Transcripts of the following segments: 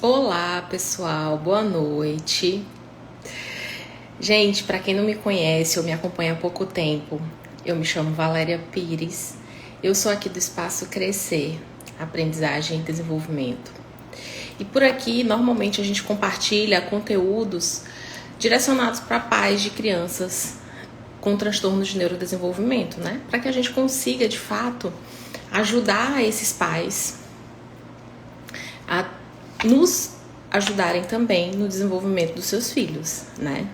Olá, pessoal, boa noite. Gente, para quem não me conhece ou me acompanha há pouco tempo, eu me chamo Valéria Pires. Eu sou aqui do Espaço Crescer, Aprendizagem e Desenvolvimento. E por aqui, normalmente a gente compartilha conteúdos direcionados para pais de crianças com transtornos de neurodesenvolvimento, né? Para que a gente consiga, de fato, ajudar esses pais a nos ajudarem também no desenvolvimento dos seus filhos, né?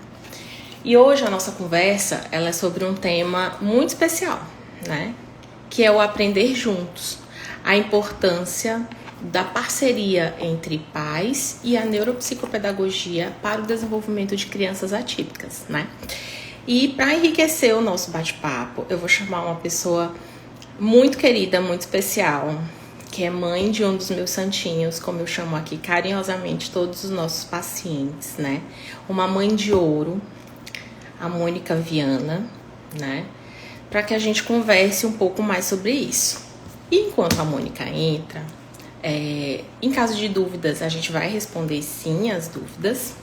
E hoje a nossa conversa, ela é sobre um tema muito especial, né? Que é o aprender juntos, a importância da parceria entre pais e a neuropsicopedagogia para o desenvolvimento de crianças atípicas, né? E para enriquecer o nosso bate-papo, eu vou chamar uma pessoa muito querida, muito especial, que é mãe de um dos meus santinhos, como eu chamo aqui carinhosamente todos os nossos pacientes, né? Uma mãe de ouro, a Mônica Viana, né? Para que a gente converse um pouco mais sobre isso. E enquanto a Mônica entra, em caso de dúvidas, a gente vai responder sim as dúvidas.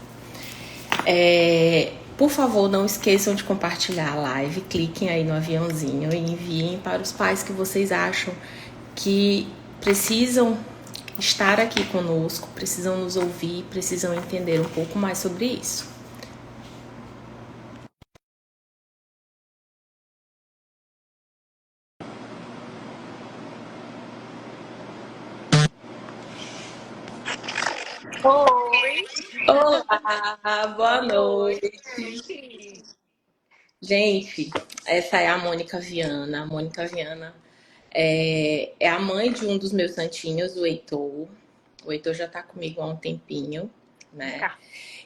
Por favor, não esqueçam de compartilhar a live, cliquem aí no aviãozinho e enviem para os pais que vocês acham que precisam estar aqui conosco, precisam nos ouvir, precisam entender um pouco mais sobre isso. Oi, Olá, boa boa noite. noite. Gente, essa é a Mônica Viana. A Mônica Viana é a mãe de um dos meus santinhos, o Heitor. O Heitor já tá comigo há um tempinho, né? Cá.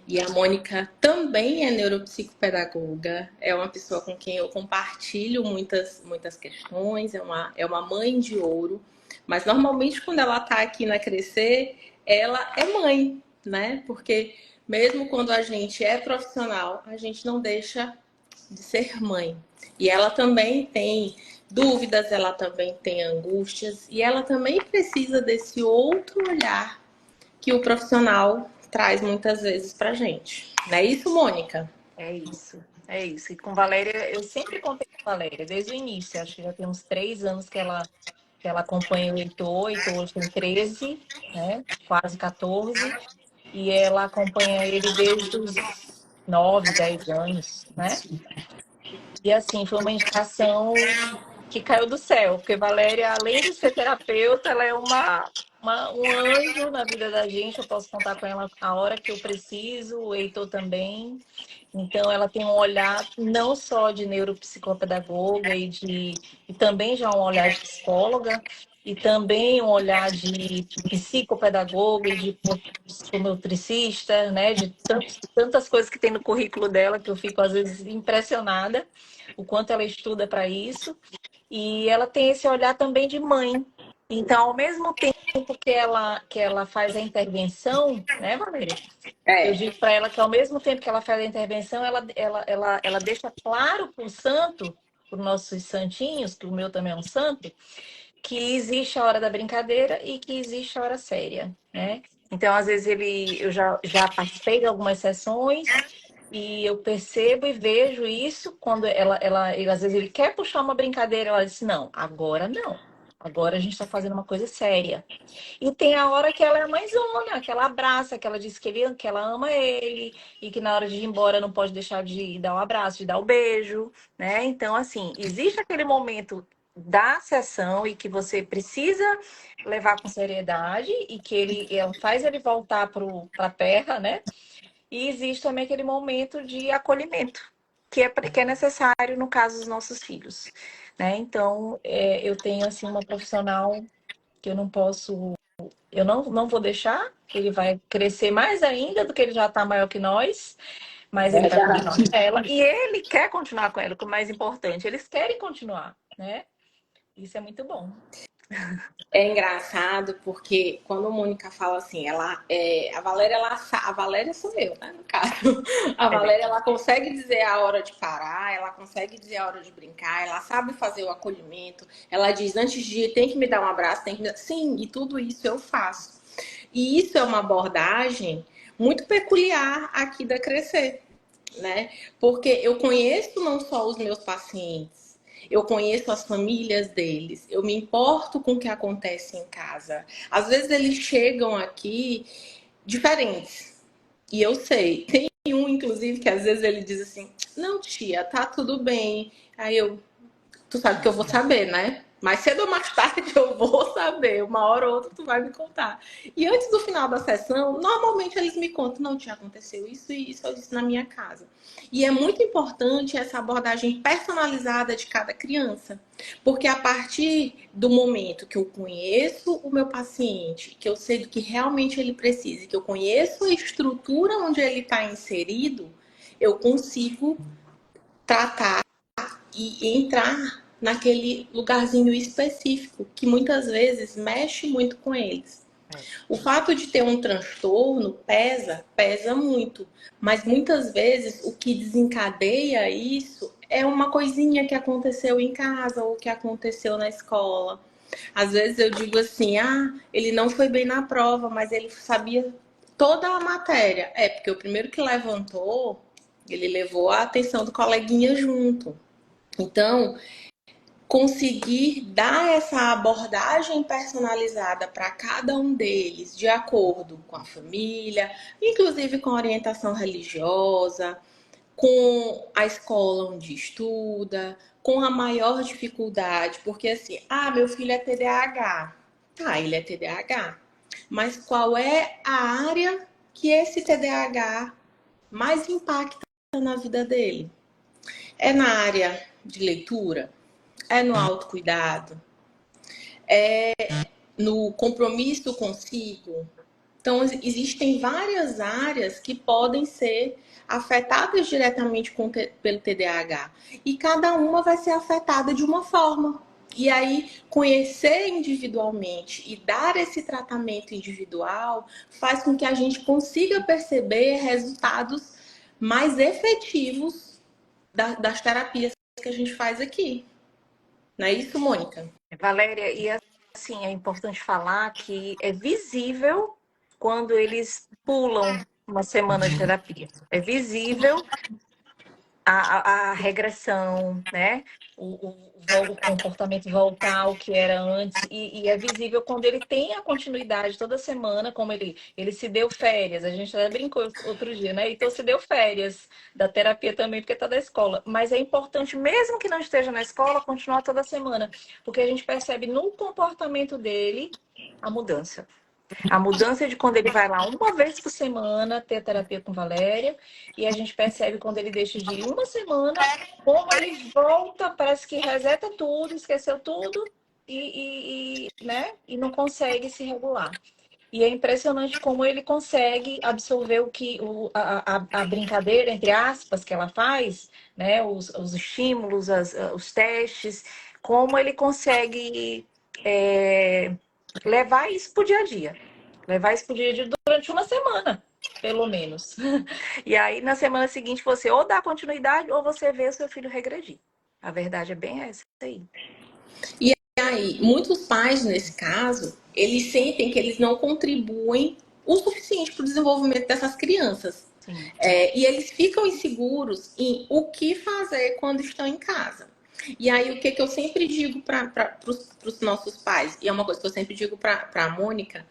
E a Mônica também é neuropsicopedagoga, é uma pessoa com quem eu compartilho muitas questões, é uma mãe de ouro, mas normalmente quando ela tá aqui na Crescer, ela é mãe, né? Porque mesmo quando a gente é profissional, a gente não deixa de ser mãe. E ela também tem dúvidas, ela também tem angústias, e ela também precisa desse outro olhar que o profissional traz muitas vezes pra gente. Não é isso, Mônica? É isso, é isso. E com Valéria, eu sempre contei com Valéria, desde o início. Acho que já tem uns 3 anos que ela acompanha o Heitor. O Heitor hoje tem 13, né? Quase 14. E ela acompanha ele desde os 9, 10 anos, né? E assim, foi uma indicação que caiu do céu, porque Valéria, além de ser terapeuta, ela é um anjo na vida da gente. Eu posso contar com ela a hora que eu preciso, o Heitor também. Então, ela tem um olhar não só de neuropsicopedagoga e também já um olhar de psicóloga, e também um olhar de psicopedagoga e de psicomotricista, né? De tantas coisas que tem no currículo dela que eu fico, às vezes, impressionada o quanto ela estuda para isso. E ela tem esse olhar também de mãe. Então, ao mesmo tempo que ela faz a intervenção, né, Valéria? Eu É, digo para ela que ao mesmo tempo que ela faz a intervenção, ela deixa claro para o santo, para os nossos santinhos, que o meu também é um santo, que existe a hora da brincadeira e que existe a hora séria, né? Então, às vezes, eu já participei de algumas sessões e eu percebo e vejo isso quando às vezes ele quer puxar uma brincadeira, ela diz, não, agora não. Agora a gente está fazendo uma coisa séria. E tem a hora que ela é a mãezona, que ela abraça, que ela diz que ela ama ele, e que na hora de ir embora não pode deixar de dar um abraço, de dar um beijo, né? Então, assim, existe aquele momento da sessão e que você precisa levar com seriedade e que ela faz ele voltar para a terra, né? E existe também aquele momento de acolhimento, que é necessário no caso dos nossos filhos, né? Então, eu tenho, assim, uma profissional que eu não vou deixar, que ele vai crescer mais ainda do que ele já está maior que nós, mas ele vai continuar com ela. E ele quer continuar com ela, o que é o mais importante. Eles querem continuar, né? Isso é muito bom. é engraçado porque quando a Mônica fala assim, a Valéria, a Valéria sou eu, né, no caso. A É. Valéria, ela consegue dizer a hora de parar, ela consegue dizer a hora de brincar, ela sabe fazer o acolhimento. Ela diz, antes de ir, tem que me dar um abraço, tem que me dar... Sim, e tudo isso eu faço. E isso é uma abordagem muito peculiar aqui da Crescer, né? Porque eu conheço não só os meus pacientes, eu conheço as famílias deles, eu me importo com o que acontece em casa. Às vezes eles chegam aqui diferentes. E eu sei, tem um, inclusive, que às vezes ele diz assim: não, tia, tá tudo bem. Aí eu, tu sabe que eu vou saber, né? Mais cedo ou mais tarde eu vou saber. Uma hora ou outra tu vai me contar. E antes do final da sessão, normalmente eles me contam: não, tia, aconteceu isso e isso eu disse na minha casa. E é muito importante essa abordagem personalizada de cada criança. Porque a partir do momento que eu conheço o meu paciente, que eu sei do que realmente ele precisa, que eu conheço a estrutura onde ele está inserido, eu consigo tratar e entrar naquele lugarzinho específico que muitas vezes mexe muito com eles. O fato de ter um transtorno pesa muito, mas muitas vezes o que desencadeia isso é uma coisinha que aconteceu em casa ou que aconteceu na escola. Às vezes eu digo assim: ah, ele não foi bem na prova, mas ele sabia toda a matéria. É, porque o primeiro que levantou, ele levou a atenção do coleguinha junto. Então, conseguir dar essa abordagem personalizada para cada um deles, de acordo com a família, inclusive com a orientação religiosa, com a escola onde estuda, com a maior dificuldade, porque assim, ah, meu filho é TDAH. Tá, ele é TDAH. Mas qual é a área que esse TDAH mais impacta na vida dele? É na área de leitura? É no autocuidado? No compromisso consigo? Então, existem várias áreas que podem ser afetadas diretamente pelo TDAH. E cada uma vai ser afetada de uma forma. E aí, conhecer individualmente e dar esse tratamento individual faz com que a gente consiga perceber resultados mais efetivos das terapias que a gente faz aqui. Não é isso, Mônica? Valéria, e assim, é importante falar que é visível quando eles pulam uma semana de terapia. É visível a regressão, né? O comportamento voltar ao que era antes, e é visível quando ele tem a continuidade toda semana, como ele se deu férias, a gente até brincou outro dia, né? Então se deu férias da terapia também, porque está da escola. Mas é importante, mesmo que não esteja na escola, continuar toda semana, porque a gente percebe no comportamento dele a mudança. A mudança de quando ele vai lá uma vez por semana ter terapia com Valéria, e a gente percebe quando ele deixa de ir uma semana, como ele volta, parece que reseta tudo, esqueceu tudo né? E não consegue se regular. E é impressionante como ele consegue absorver a brincadeira, entre aspas, que ela faz, né? Os estímulos, os testes, como ele consegue levar isso para o dia a dia. Levar isso para o dia a dia durante uma semana, pelo menos. E aí, na semana seguinte, você ou dá continuidade ou você vê o seu filho regredir. A verdade é bem essa aí. E aí, muitos pais, nesse caso, eles sentem que eles não contribuem o suficiente para o desenvolvimento dessas crianças. Sim. E eles ficam inseguros em o que fazer quando estão em casa. E aí, o que eu sempre digo para os nossos pais, e é uma coisa que eu sempre digo para a Mônica,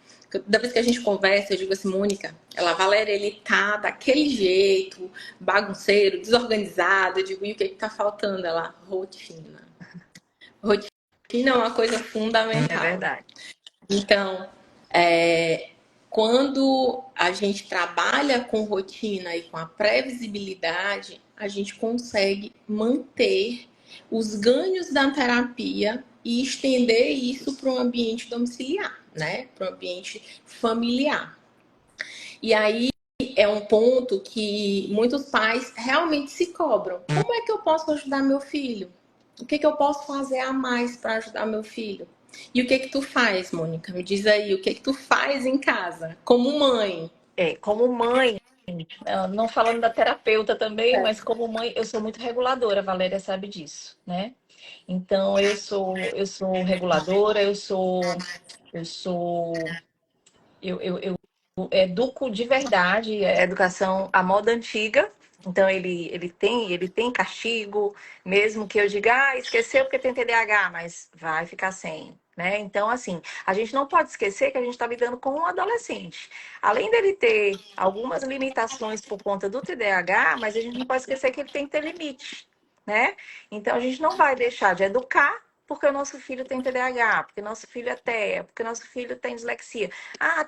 da vez que a gente conversa, eu digo assim: Mônica, Valéria, ele tá daquele jeito, bagunceiro, desorganizado. Eu digo: e o que tá faltando? Ela: rotina. Rotina é uma coisa É fundamental. verdade. Então, é, quando a gente trabalha com rotina e com a previsibilidade, a gente consegue manter os ganhos da terapia e estender isso para o ambiente domiciliar, né? Para o ambiente familiar. E aí é um ponto que muitos pais realmente se cobram. Como é que eu posso ajudar meu filho? O que eu posso fazer a mais para ajudar meu filho? E o que tu faz, Mônica? Me diz aí, o que tu faz em casa, como mãe? Como mãe, não falando da terapeuta também, mas como mãe, eu sou muito reguladora, a Valéria sabe disso, né? Então, eu sou reguladora, eu sou Eu educo de verdade, é educação à moda antiga. Então ele tem castigo, mesmo que eu diga, esqueceu porque tem TDAH, mas vai ficar sem, né? Então, assim, a gente não pode esquecer que a gente está lidando com um adolescente. Além dele ter algumas limitações por conta do TDAH, mas a gente não pode esquecer que ele tem que ter limite, né? Então a gente não vai deixar de educar porque o nosso filho tem TDAH, porque nosso filho é TEA, porque nosso filho tem dislexia.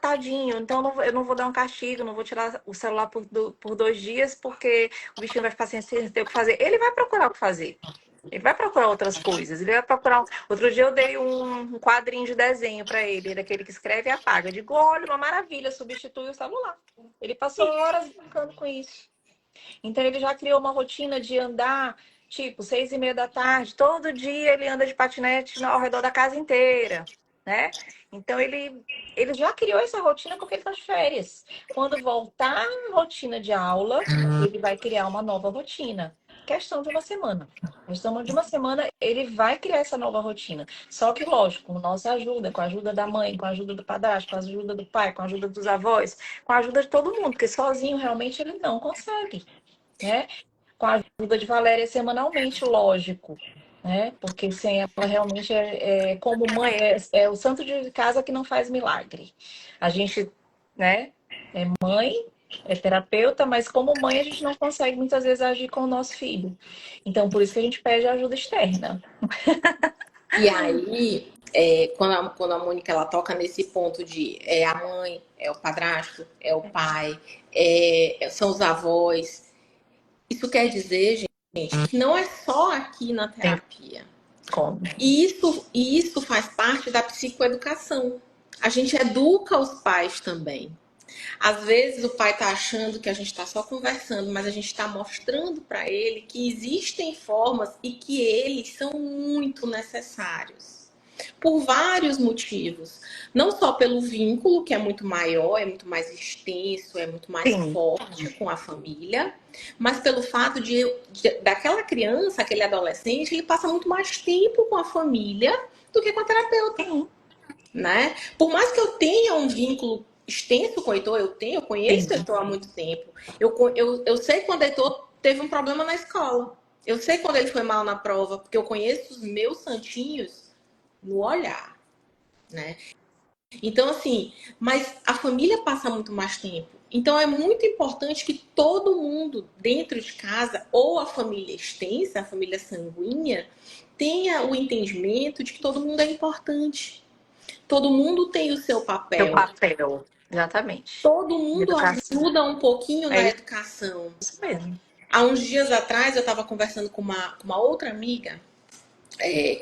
Tadinho, então eu não vou dar um castigo, não vou tirar o celular por 2 dias, porque o bichinho vai ficar sem ter o que fazer. Ele vai procurar o que fazer. Ele vai procurar outras coisas. Ele vai procurar. Outro dia eu dei um quadrinho de desenho para ele, daquele que escreve e apaga. Digo, olha, uma maravilha, substitui o celular. Ele passou horas brincando com isso. Então ele já criou uma rotina de andar, tipo, 6h30 da tarde. Todo dia ele anda de patinete ao redor da casa inteira, né? Então ele já criou essa rotina porque ele está de férias. Quando voltar a rotina de aula, ele vai criar uma nova rotina. Questão de uma semana. Questão de uma semana, ele vai criar essa nova rotina. Só que, lógico, com nossa ajuda, com a ajuda da mãe, com a ajuda do padrasto, com a ajuda do pai, com a ajuda dos avós, com a ajuda de todo mundo, porque sozinho realmente ele não consegue, né? Com a ajuda de Valéria semanalmente, lógico, né? Porque sem ela realmente como mãe, é o santo de casa que não faz milagre. A gente, né, é mãe, é terapeuta, mas como mãe a gente não consegue muitas vezes agir com o nosso filho. Então, por isso que a gente pede ajuda externa. E aí, quando a Mônica ela toca nesse ponto de a mãe, é o padrasto, é o pai, são os avós, isso quer dizer, gente, que não é só aqui na Tem terapia. como. E isso faz parte da psicoeducação. A gente educa os pais também. Às vezes o pai está achando que a gente está só conversando, mas a gente está mostrando para ele que existem formas e que eles são muito necessários. Por vários motivos. Não só pelo vínculo, que é muito maior, é muito mais extenso, é muito mais Sim, forte com a família, mas pelo fato daquela criança, aquele adolescente, ele passa muito mais tempo com a família do que com a terapeuta, sim, né? Por mais que eu tenha um vínculo extenso com o Heitor, eu conheço o sim. Heitor há muito tempo. Eu sei quando o Heitor teve um problema na escola. Eu sei quando ele foi mal na prova, porque eu conheço os meus santinhos no olhar, né? Então, assim, mas a família passa muito mais tempo. Então, é muito importante que todo mundo dentro de casa, ou a família extensa, a família sanguínea, tenha o entendimento de que todo mundo é importante. Todo mundo tem o seu Seu papel. papel. Exatamente. Todo mundo Educação. ajuda um pouquinho É na isso educação. mesmo. Há uns dias atrás, eu estava conversando com uma outra amiga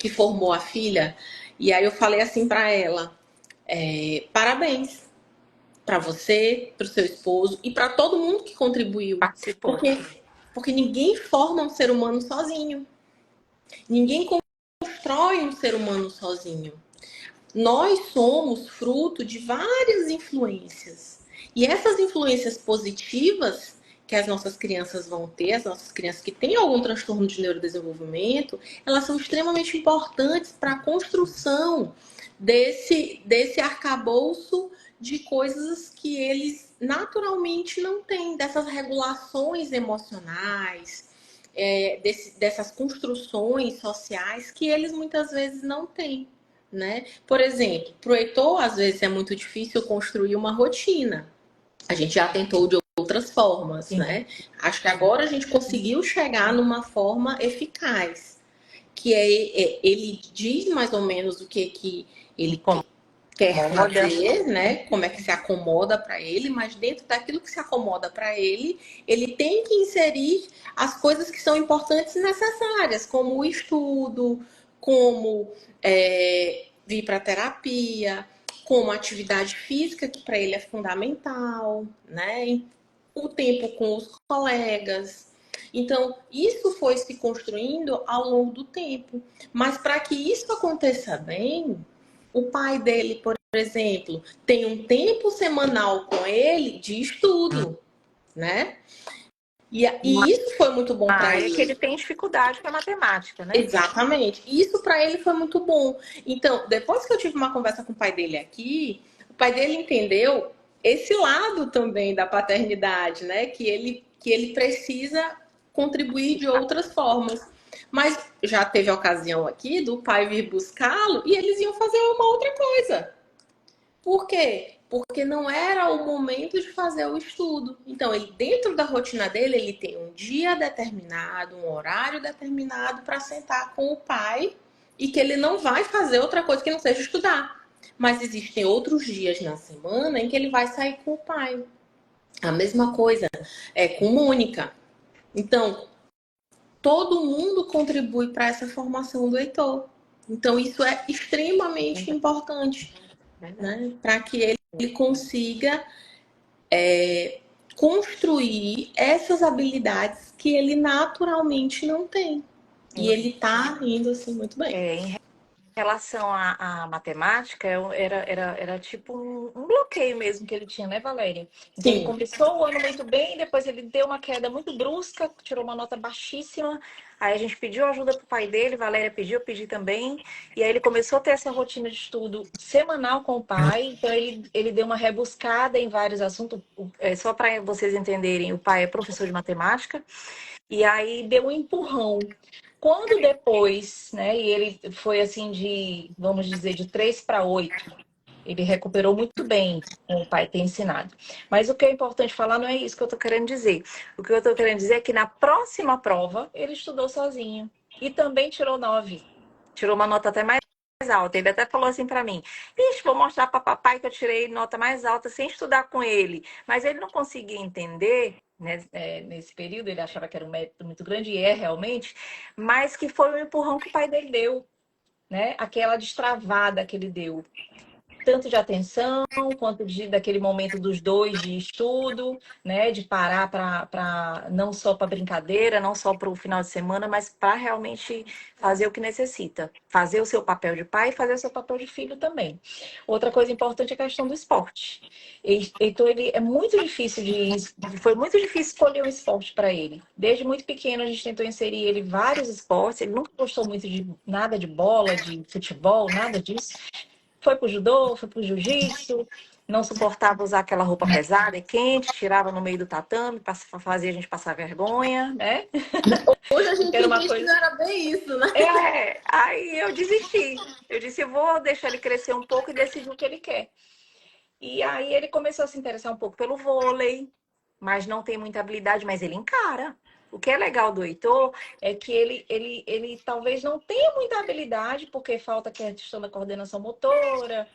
que formou a filha, e aí eu falei assim para ela: parabéns para você, para o seu esposo e para todo mundo que contribuiu. Participou. Porque ninguém forma um ser humano sozinho. Ninguém constrói um ser humano sozinho. Nós somos fruto de várias influências. E essas influências positivas que as nossas crianças vão ter, as nossas crianças que têm algum transtorno de neurodesenvolvimento, elas são extremamente importantes para a construção desse arcabouço de coisas que eles naturalmente não têm, dessas regulações emocionais, dessas construções sociais que eles muitas vezes não têm, né? Por exemplo, para o Heitor, às vezes é muito difícil construir uma rotina. A gente já tentou de outras formas, Sim. né? Acho que agora a gente conseguiu chegar numa forma eficaz, que ele diz mais ou menos o que ele quer Incomoda. fazer, né? Como é que se acomoda para ele, mas dentro daquilo que se acomoda para ele tem que inserir as coisas que são importantes e necessárias, como o estudo, como vir para terapia, como atividade física, que para ele é fundamental, né? O tempo com os colegas. Então, isso foi se construindo ao longo do tempo. Mas para que isso aconteça bem, o pai dele, por exemplo, tem um tempo semanal com ele de estudo, né? E isso foi muito bom A para área que ele ele. tem dificuldade com a matemática, né? Exatamente. Isso para ele foi muito bom. Então, depois que eu tive uma conversa com o pai dele aqui, o pai dele entendeu esse lado também da paternidade, né? Que ele precisa contribuir de outras formas. Mas já teve a ocasião aqui do pai vir buscá-lo e eles iam fazer uma outra coisa. Por quê? Porque não era o momento de fazer o estudo. Então, ele dentro da rotina dele, ele tem um dia determinado, um horário determinado para sentar com o pai e que ele não vai fazer outra coisa que não seja estudar. Mas existem outros dias na semana em que ele vai sair com o pai. A mesma coisa é com Mônica. Então, todo mundo contribui para essa formação do Heitor. Então, isso é extremamente importante, né? Para que ele consiga construir essas habilidades que ele naturalmente não tem. E ele tá indo assim muito bem. Em relação à matemática, era tipo um bloqueio mesmo que ele tinha, né, Valéria? Então ele Sim. começou o ano muito bem, depois ele deu uma queda muito brusca, tirou uma nota baixíssima. Aí a gente pediu ajuda pro pai dele, Valéria pediu, eu pedi também. E aí ele começou a ter essa rotina de estudo semanal com o pai. Então ele deu uma rebuscada em vários assuntos. Só para vocês entenderem, o pai é professor de matemática. E aí deu um empurrão. Quando depois, né, e ele foi assim vamos dizer, de 3 para 8, ele recuperou muito bem com o pai ter ensinado. Mas o que é importante falar não é isso que eu estou querendo dizer. O que eu estou querendo dizer é que na próxima prova ele estudou sozinho e também tirou 9. Tirou uma nota até mais alta. Ele até falou assim para mim: Ixi, vou mostrar para papai que eu tirei nota mais alta sem estudar com ele. Mas ele não conseguia entender, né, nesse período, ele achava que era um mérito muito grande, e é realmente, mas que foi um empurrão que o pai dele deu, né? Aquela destravada que ele deu. Tanto de atenção, quanto daquele momento dos dois de estudo, né? De parar para não só para brincadeira, não só para o final de semana, mas para realmente fazer o que necessita. Fazer o seu papel de pai e fazer o seu papel de filho também. Outra coisa importante é a questão do esporte. Então, ele é muito difícil foi muito difícil escolher um esporte para ele. Desde muito pequeno, a gente tentou inserir ele em vários esportes. Ele nunca gostou muito de nada de bola, de futebol, nada disso. Foi pro judô, foi pro jiu-jitsu, não suportava usar aquela roupa pesada e quente, tirava no meio do tatame, fazia a gente passar vergonha, né? Hoje a gente Era uma entende que coisa. não era bem isso, né? Aí eu desisti. Eu disse, eu vou deixar ele crescer um pouco e decidir o que ele quer. E aí ele começou a se interessar um pouco pelo vôlei, mas não tem muita habilidade, mas ele encara. O que é legal do Heitor é que ele talvez não tenha muita habilidade, porque falta a questão da coordenação motora,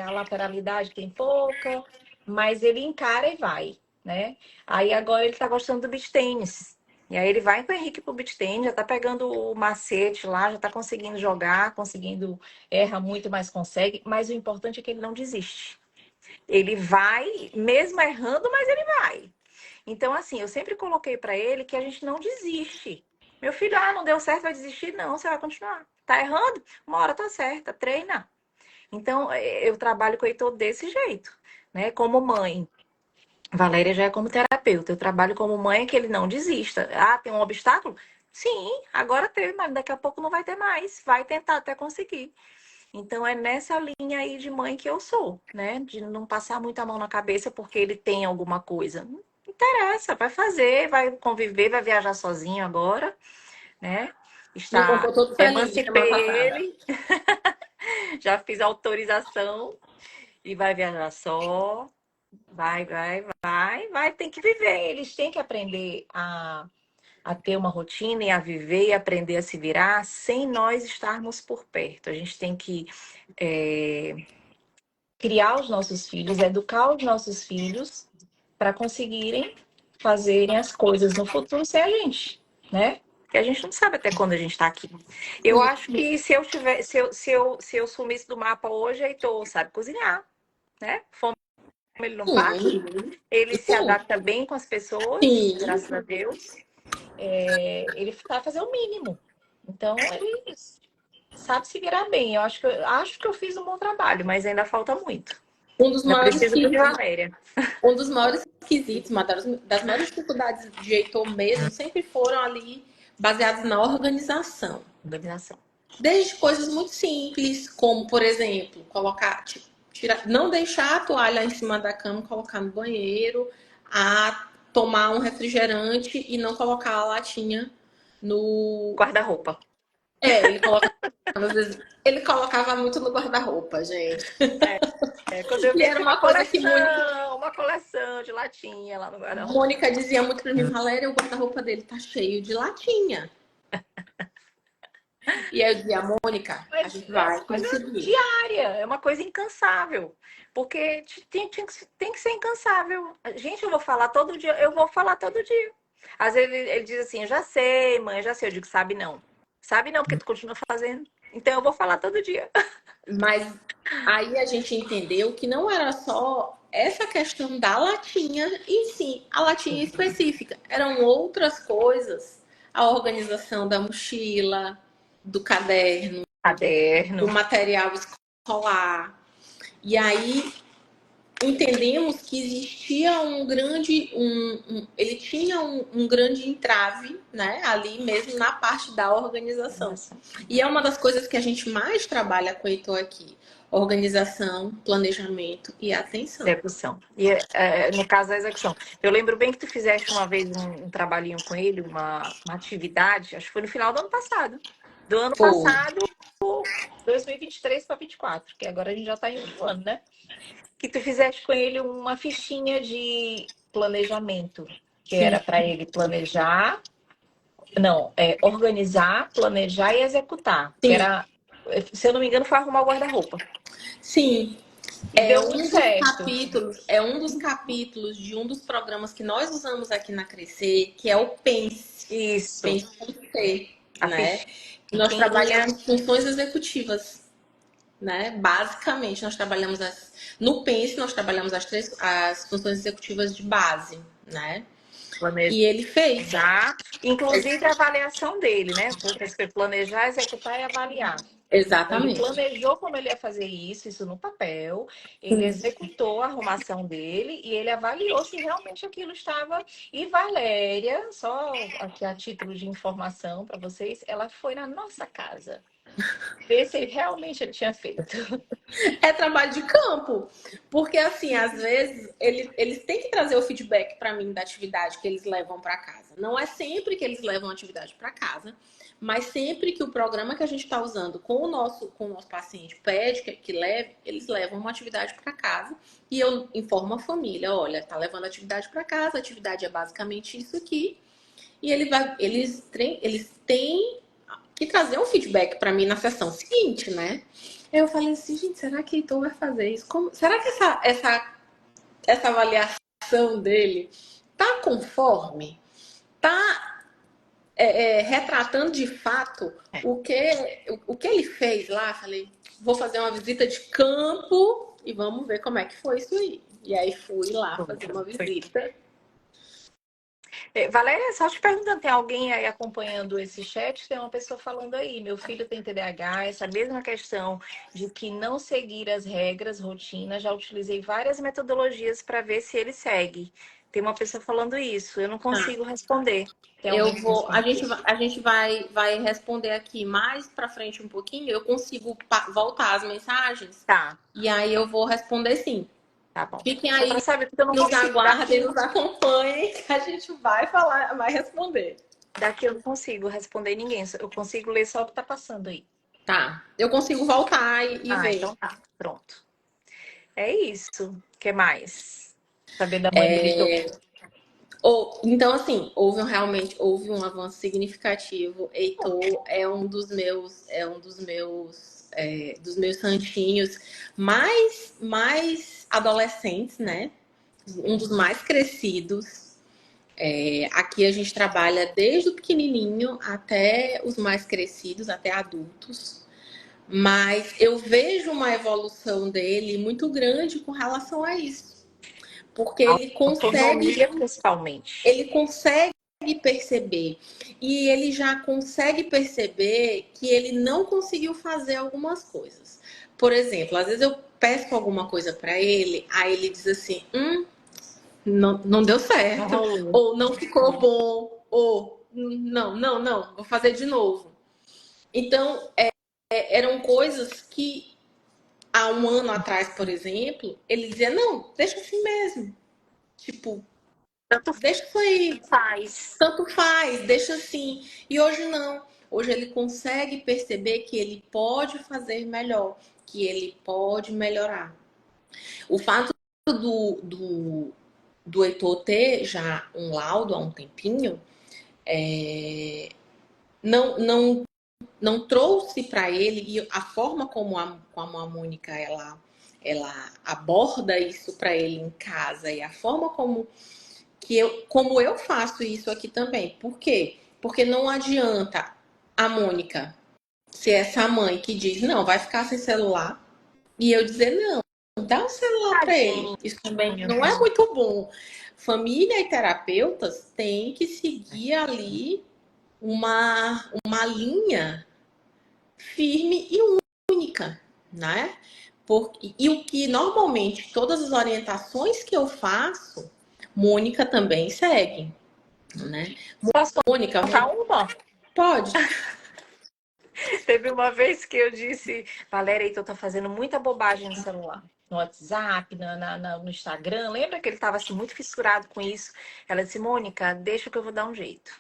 a lateralidade tem pouca, mas ele encara e vai, né? Aí agora ele tá gostando do beach tênis. E aí ele vai com o Henrique pro beach tênis, já tá pegando o macete lá, já tá conseguindo jogar, conseguindo, erra muito, mas consegue. Mas o importante é que ele não desiste. Ele vai, mesmo errando, mas ele vai. Então, assim, eu sempre coloquei para ele que a gente não desiste. Meu filho, não deu certo, vai desistir? Não, você vai continuar. Tá errando? Uma hora tá certa, treina. Então, eu trabalho com o Heitor desse jeito, né? Como mãe. Valéria já é como terapeuta. Eu trabalho como mãe que ele não desista. Tem um obstáculo? Sim, agora teve, mas daqui a pouco não vai ter mais. Vai tentar até conseguir. Então é nessa linha aí de mãe que eu sou, né? De não passar muita mão na cabeça porque ele tem alguma coisa. Não interessa, vai fazer, vai conviver, vai viajar sozinho agora, né? Me contou todo feliz semana Emancipei passada. ele, já fiz autorização e vai viajar só. Vai, tem que viver. Eles têm que aprender a ter uma rotina e a viver e aprender a se virar sem nós estarmos por perto. A gente tem que criar os nossos filhos, educar os nossos filhos para conseguirem fazerem as coisas no futuro sem a gente, né? Porque a gente não sabe até quando a gente está aqui. Eu acho que se eu sumisse do mapa hoje, Heitor sabe cozinhar, né? Fome ele não passa. Sim, Ele se sim, adapta bem com as pessoas, sim. graças a Deus. Ele sabe fazer o mínimo. Então, ele sabe se virar bem. Eu acho que eu fiz um bom trabalho, mas ainda falta muito. Um dos Ainda maiores preciso de quesitos, Valéria. uma das maiores dificuldades de Heitor mesmo sempre foram ali baseadas na organização. Organização. Desde coisas muito simples, como, por exemplo, colocar, não deixar a toalha em cima da cama, colocar no banheiro, a tomar um refrigerante e não colocar a latinha no. Guarda-roupa. Ele colocava, às vezes, ele colocava muito no guarda-roupa, gente. Quando eu E vi, era tinha uma coisa que uma coleção de latinha lá no guarda-roupa. Mônica dizia muito pra mim, Valéria, o guarda-roupa dele tá cheio de latinha. E aí eu dizia, Mônica, a Mas gente é uma vai coisa conseguir. diária, é uma coisa incansável. Porque tem que ser incansável. Gente, eu vou falar todo dia, eu vou falar todo dia. Às vezes ele diz assim, eu já sei, mãe, eu já sei. Eu digo, sabe não. Sabe não, porque tu continua fazendo. Então eu vou falar todo dia. Mas aí a gente entendeu que não era só essa questão da latinha, e sim, a latinha específica. Eram outras coisas. A organização da mochila, do caderno, do Caderno. material escolar. E aí entendemos que existia ele tinha um grande entrave, né, ali mesmo na parte da organização. E é uma das coisas que a gente mais trabalha com o Heitor aqui: organização, planejamento e atenção. Execução. E no caso da execução. Eu lembro bem que tu fizeste uma vez um trabalhinho com ele, uma atividade, acho que foi no final do ano passado. Do ano Foi. passado, 2023 para 24, que agora a gente já está em outro ano, né? Que tu fizeste com ele uma fichinha de planejamento, que Sim, era para ele planejar, não, organizar, planejar e executar, que sim, era, se eu não me engano, foi arrumar o guarda-roupa. sim. E deu muito certo. É um dos capítulos de um dos programas que nós usamos aqui na Crescer, que é o Pense. Isso, Pense com C, a né? Nós fichinha. trabalhamos funções executivas, né? Basicamente, no Pense nós trabalhamos as funções executivas de base, né? E ele fez. Planejar, inclusive a avaliação dele, né? Foi planejar, executar e avaliar. Então, ele Exatamente. planejou como ele ia fazer isso no papel, ele executou a arrumação dele e ele avaliou se realmente aquilo estava. E Valéria, só aqui a título de informação para vocês, ela foi na nossa casa ver se realmente ele tinha feito. É trabalho de campo, porque assim, às vezes eles têm que trazer o feedback para mim da atividade que eles levam para casa. Não é sempre que eles levam a atividade para casa, mas sempre que o programa que a gente está usando com o nosso paciente pede que leve, eles levam uma atividade para casa e eu informo a família, olha, tá levando a atividade para casa, a atividade é basicamente isso aqui, e eles têm que trazer um feedback para mim na sessão seguinte, né? Eu falei assim, gente, será que Heitor vai fazer isso? Será que essa avaliação dele tá conforme? Tá retratando de fato o que ele fez lá? Falei, vou fazer uma visita de campo e vamos ver como é que foi isso aí. E aí fui lá fazer uma visita. Valéria, só te perguntando, tem alguém aí acompanhando esse chat? Tem uma pessoa falando aí, meu filho tem TDAH, essa mesma questão de que não seguir as regras, rotina, já utilizei várias metodologias para ver se ele segue. Tem uma pessoa falando isso, eu não Tá. consigo responder. Tem Eu alguém que vou, responde isso? a gente vai responder aqui mais para frente um pouquinho. Eu consigo voltar as mensagens Tá, e aí eu vou responder sim. tá bom. Fiquem Só para aí, saber, porque eu não nos consigo. aguardem, nos acompanhem, que a gente vai falar, vai responder. Daqui eu não consigo responder ninguém. Eu consigo ler só o que tá passando aí. Tá, eu consigo voltar e Ah, ver. então tá. Pronto. É isso. O que mais? Saber da mãe do Heitor. Então, assim, realmente houve um avanço significativo. Heitor dos meus santinhos mais adolescentes, né? Um dos mais crescidos. Aqui a gente trabalha desde o pequenininho até os mais crescidos, até adultos. Mas eu vejo uma evolução dele muito grande com relação a isso. Porque Autonomia, principalmente. ele consegue perceber. E ele já consegue perceber que ele não conseguiu fazer algumas coisas. Por exemplo, às vezes eu peço alguma coisa para ele, aí ele diz assim: não deu Não certo, rolou. ou não ficou bom, ou não, vou fazer de novo. Então, eram coisas que há um ano atrás, por exemplo, ele dizia, não, deixa assim mesmo. Tipo, Tanto deixa isso aí, faz. tanto faz, deixa assim. E hoje não. Hoje ele consegue perceber que ele pode fazer melhor, que ele pode melhorar. O fato do Heitor ter já um laudo há um tempinho, não, não trouxe para ele, e a forma como a Mônica ela aborda isso para ele em casa, e a forma como eu faço isso aqui também. Por quê? Porque não adianta a Mônica ser essa mãe que diz, não, vai ficar sem celular, e eu dizer, não, dá o celular para ele. Tadinho. Isso também não é muito bom. Família e terapeutas têm que seguir ali uma linha firme e única, né? E o que normalmente todas as orientações que eu faço, Mônica também segue, né? Posso Mônica, contar uma? pode. Teve uma vez que eu disse, Valéria, Heitor tá fazendo muita bobagem no celular. No WhatsApp, no Instagram. Lembra que ele estava assim, muito fissurado com isso? Ela disse, Mônica, deixa que eu vou dar um jeito.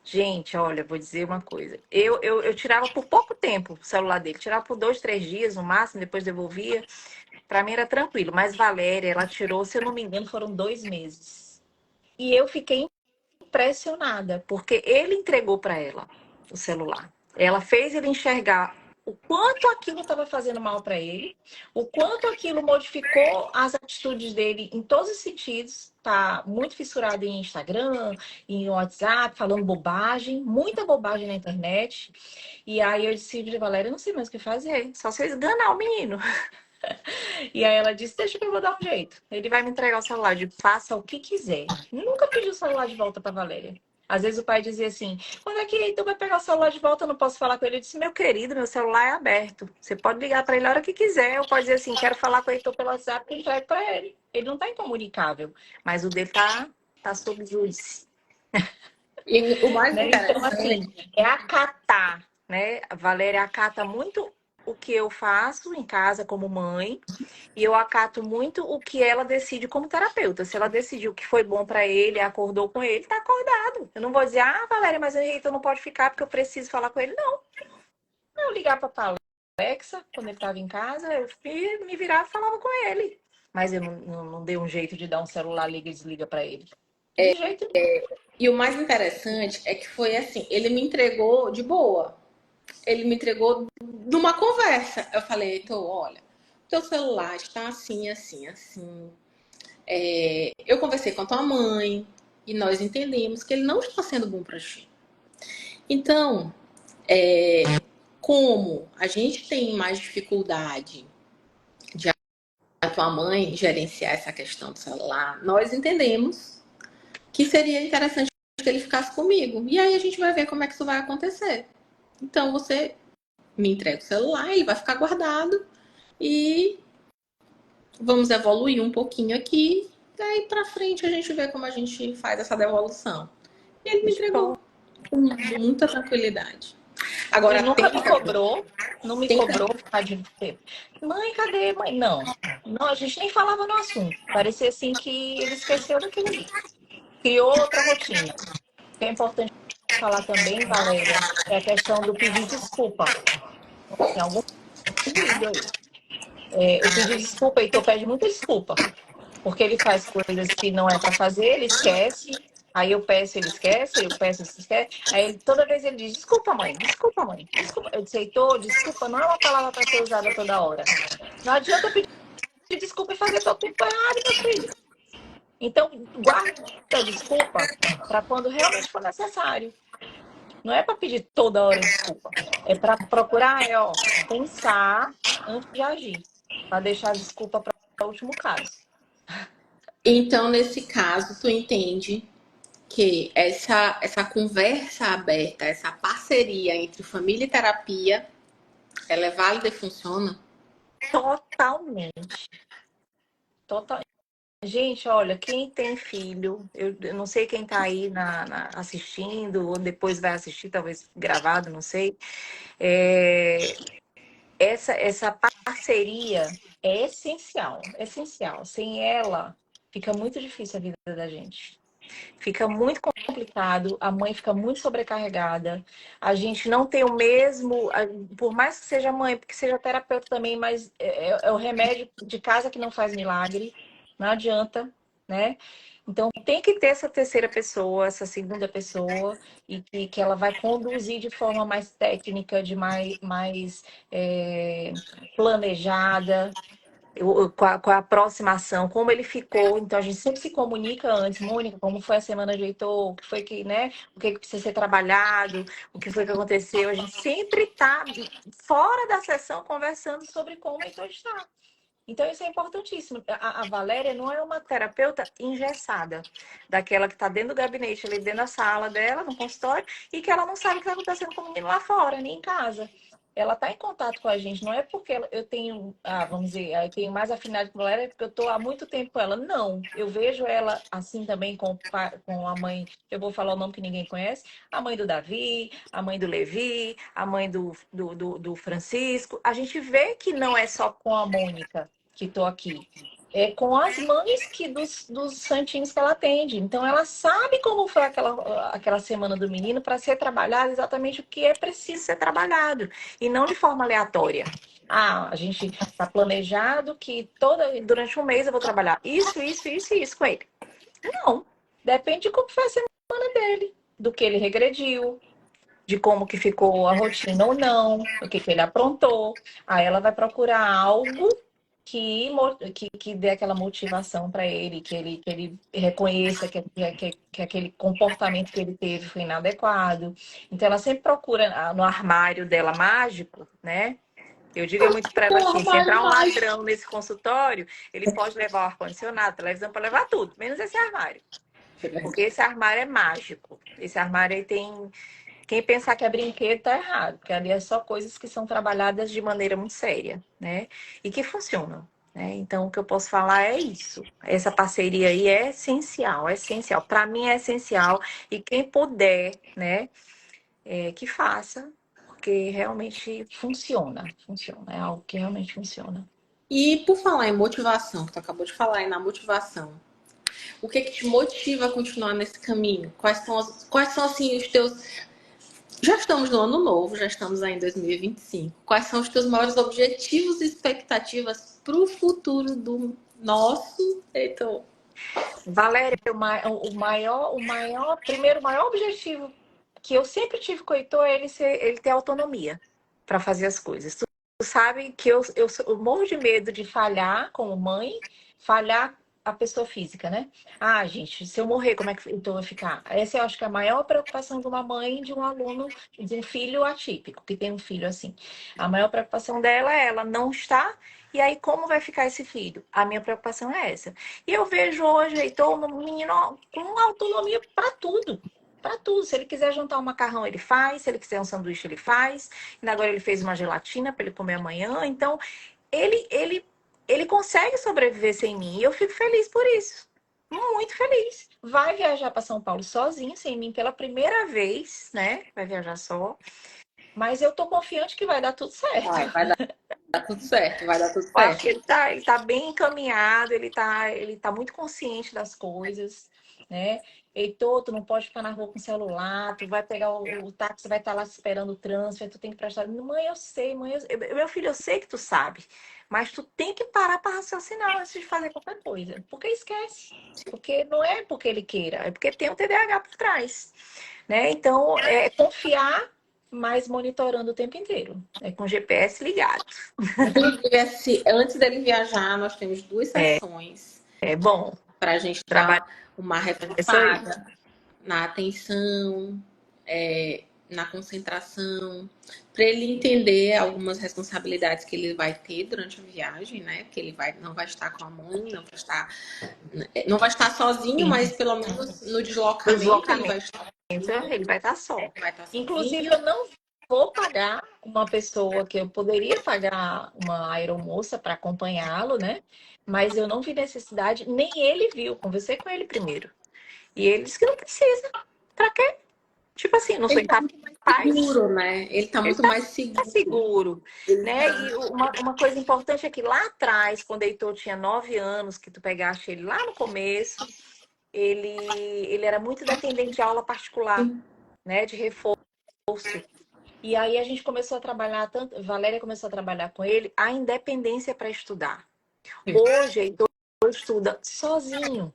Gente, olha, vou dizer uma coisa. Eu tirava por pouco tempo o celular dele. Tirava por 2, 3 dias no máximo, depois devolvia. Pra mim era tranquilo. Mas Valéria, ela tirou, se eu não me engano, foram 2 meses. E eu fiquei impressionada, porque ele entregou para ela o celular. Ela fez ele enxergar o quanto aquilo estava fazendo mal para ele, o quanto aquilo modificou as atitudes dele em todos os sentidos. Tá muito fissurado em Instagram, em WhatsApp, falando bobagem, muita bobagem na internet. E aí eu disse, Valéria, eu não sei mais o que fazer, só se eu esganar o menino. E aí ela disse, deixa que eu vou dar um jeito. Ele vai me entregar o celular, de faça o que quiser. Nunca pedi o celular de volta pra Valéria. Às vezes o pai dizia assim, quando é que tu vai pegar o celular de volta? Eu não posso falar com ele. Eu disse, meu querido, meu celular é aberto. Você pode ligar para ele a hora que quiser. Ou pode dizer assim, quero falar com ele, tô pelo WhatsApp, eu entrego para ele. Ele não tá incomunicável. Mas o dele tá sob júdice. E o mais Né? Então, assim, interessante, é acatar, né? A Valéria acata muito o que eu faço em casa como mãe, e eu acato muito o que ela decide como terapeuta. Se ela decidiu que foi bom para ele, acordou com ele, tá acordado. Eu não vou dizer, ah, Valéria, mas o Heitor não pode ficar porque eu preciso falar com ele. Não. Eu ligar para Alexa, quando ele estava em casa, eu me virava e falava com ele. Mas eu não dei um jeito de dar um celular, liga e desliga para ele. De jeito nenhum. e o mais interessante é que foi assim, ele me entregou de boa. Ele me entregou numa conversa. Eu falei, Heitor, olha, teu celular está assim, assim, assim. Eu conversei com a tua mãe e nós entendemos que ele não está sendo bom para ti. Então, como a gente tem mais dificuldade de a tua mãe gerenciar essa questão do celular, nós entendemos que seria interessante que ele ficasse comigo. E aí a gente vai ver como é que isso vai acontecer. Então você me entrega o celular, ele vai ficar guardado e vamos evoluir um pouquinho aqui. Daí pra frente a gente vê como a gente faz essa devolução. E ele me entregou com muita tranquilidade. E Agora nunca me cobrou, não me tem cobrou ficar de tempo. Mãe, cadê, mãe? Não. Não, a gente nem falava no assunto. Parecia assim que ele esqueceu daquilo ali. Criou outra rotina. O que é importante falar também, Valéria, é a questão do pedir desculpa. Tem algum vídeo aí. O pedir desculpa, Heitor pede muita desculpa. Porque ele faz coisas que não é para fazer, ele esquece. Aí eu peço, ele esquece, eu peço, ele esquece. Aí toda vez ele diz: desculpa, mãe, desculpa, mãe, desculpa. Eu disse: Heitor, desculpa não é uma palavra para ser usada toda hora. Não adianta pedir desculpa e fazer tudo errado, meu filho. Então, guarda a desculpa para quando realmente for necessário. Não é para pedir toda hora desculpa. É para procurar, pensar antes de agir. Para deixar a desculpa para o último caso. Então, nesse caso, tu entende que essa conversa aberta, essa parceria entre família e terapia, ela é válida e funciona? Totalmente. Total. Gente, olha, quem tem filho, eu não sei quem tá aí assistindo, ou depois vai assistir, talvez gravado, não sei. É, essa parceria é essencial, essencial. Sem ela, fica muito difícil a vida da gente. Fica muito complicado, a mãe fica muito sobrecarregada, a gente não tem o mesmo, por mais que seja mãe, porque seja terapeuta também, mas é o remédio de casa que não faz milagre, não adianta, né? Então tem que ter essa terceira pessoa, essa segunda pessoa, e que ela vai conduzir de forma mais técnica, de mais planejada, com a aproximação, como ele ficou. Então, a gente sempre se comunica antes. Mônica, como foi a semana de Heitor? O que foi que, né? O que precisa ser trabalhado? O que foi que aconteceu? A gente sempre está fora da sessão conversando sobre como o Heitor está. Então, isso é importantíssimo. A Valéria não é uma terapeuta engessada, daquela que está dentro do gabinete, ali dentro da sala dela, no consultório, e que ela não sabe o que está acontecendo com o menino lá fora, nem em casa. Ela está em contato com a gente, não é porque eu tenho, vamos dizer, eu tenho mais afinidade com a Valéria, porque eu estou há muito tempo com ela. Não, eu vejo ela assim também com a mãe, eu vou falar o nome que ninguém conhece, a mãe do Davi, a mãe do Levi, a mãe do Francisco. A gente vê que não é só com a Mônica que estou aqui. É com as mães dos santinhos que ela atende. Então, ela sabe como foi aquela semana do menino para ser trabalhado exatamente o que é preciso ser trabalhado. E não de forma aleatória. A gente está planejado que durante um mês eu vou trabalhar isso com ele. Não. Depende de como foi a semana dele, do que ele regrediu, de como que ficou a rotina ou não, o que ele aprontou. Aí ela vai procurar algo que dê aquela motivação para ele, que ele reconheça que aquele comportamento que ele teve foi inadequado. Então, ela sempre procura no armário dela mágico, né? Eu digo muito para ela assim: se entrar um ladrão nesse consultório, ele pode levar o ar-condicionado, a televisão, para levar tudo, menos esse armário. Porque esse armário é mágico. Esse armário aí tem. Quem pensar que é brinquedo tá errado, porque ali é só coisas que são trabalhadas de maneira muito séria, né? E que funcionam, né? Então, o que eu posso falar é isso. Essa parceria aí é essencial, é essencial. Para mim é essencial. E quem puder, né, que faça, porque realmente funciona. Funciona, é algo que realmente funciona. E por falar em motivação, que tu acabou de falar aí na motivação, o que que te motiva a continuar nesse caminho? Quais são assim os teus. Já estamos no ano novo, já estamos aí em 2025. Quais são os teus maiores objetivos e expectativas para o futuro do nosso Heitor? Valéria, primeiro, o maior objetivo que eu sempre tive com o Heitor é ele ter autonomia para fazer as coisas. Tu sabe que eu morro de medo de falhar como mãe, falhar a pessoa física, né? Ah, gente, se eu morrer, como é que o Heitor vai ficar? Essa eu acho que é a maior preocupação de uma mãe, de um aluno, de um filho atípico, que tem um filho assim. A maior preocupação dela é ela não estar. E aí, como vai ficar esse filho? A minha preocupação é essa. E eu vejo hoje Heitor um menino com autonomia para tudo. Para tudo. Se ele quiser jantar um macarrão, ele faz. Se ele quiser um sanduíche, ele faz. E agora ele fez uma gelatina para ele comer amanhã. Então, ele consegue sobreviver sem mim. E eu fico feliz por isso. Muito feliz. Vai viajar para São Paulo sozinho, sem mim, pela primeira vez, né? Vai viajar só. Mas eu tô confiante que vai dar tudo certo. Vai dar tudo certo, vai dar tudo Eu acho que certo. ele tá bem encaminhado, ele tá muito consciente das coisas, né? Heitor, tu não pode ficar na rua com o celular, tu vai pegar o táxi, vai estar lá esperando o trânsito, tu tem que prestar. Mãe, eu sei, mãe, meu filho, eu sei que tu sabe, mas tu tem que parar para raciocinar antes de fazer qualquer coisa, porque esquece. Porque não é porque ele queira, é porque tem um TDAH por trás, né? Então, é confiar, mas monitorando o tempo inteiro, com o GPS ligado. Inclusive, antes dele viajar, nós temos duas sessões É bom. para a gente Trabalho dar uma isso aí. reforçada na atenção, na concentração, para ele entender algumas responsabilidades que ele vai ter durante a viagem, né? Que ele não vai estar com a mãe, não vai estar sozinho, mas pelo menos no No deslocamento ele deslocamento, vai estar ele vai estar só. sozinho. Inclusive, eu não vou pagar uma pessoa que eu poderia pagar uma aeromoça para acompanhá-lo, né? Mas eu não vi necessidade, nem ele viu. Conversei com ele primeiro. E ele disse que não precisa. Para quê? Tipo assim, não sou Ele tá incapaz. muito mais seguro, né? Ele tá Ele muito tá mais seguro. seguro, Ele né? tá... E uma coisa importante é que lá atrás, quando o Heitor tinha 9 anos, que tu pegaste ele lá no começo, ele era muito dependente de aula particular, né? De reforço. E aí a gente começou a trabalhar, tanto, Valéria começou a trabalhar com ele, a independência para estudar. Hoje, Heitor estuda sozinho,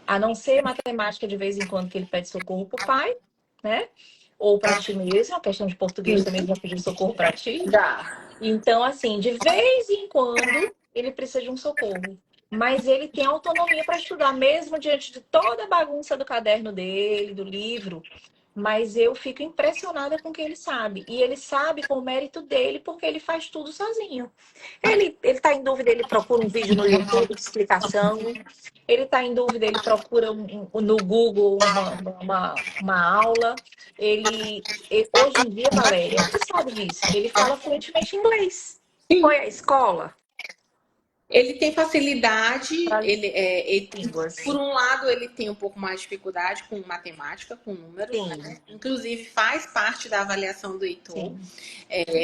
a não ser matemática de vez em quando que ele pede socorro pro pai, né? Ou para ti mesmo, a questão de português também ele já pediu socorro para ti. Dá. Então, assim, de vez em quando ele precisa de um socorro. Mas ele tem autonomia para estudar, mesmo diante de toda a bagunça do caderno dele, do livro. Mas eu fico impressionada com o que ele sabe. E ele sabe com o mérito dele, porque ele faz tudo sozinho. Ele tá em dúvida, ele procura um vídeo no YouTube de explicação. Ele está em dúvida, ele procura no Google uma aula. Hoje em dia, Valéria, tu sabe disso, ele fala fluentemente inglês. Sim. Foi à escola Ele tem facilidade, para por línguas. um lado, ele tem um pouco mais de dificuldade com matemática, com números, né? Sim, Inclusive, faz parte da avaliação do Heitor. sim.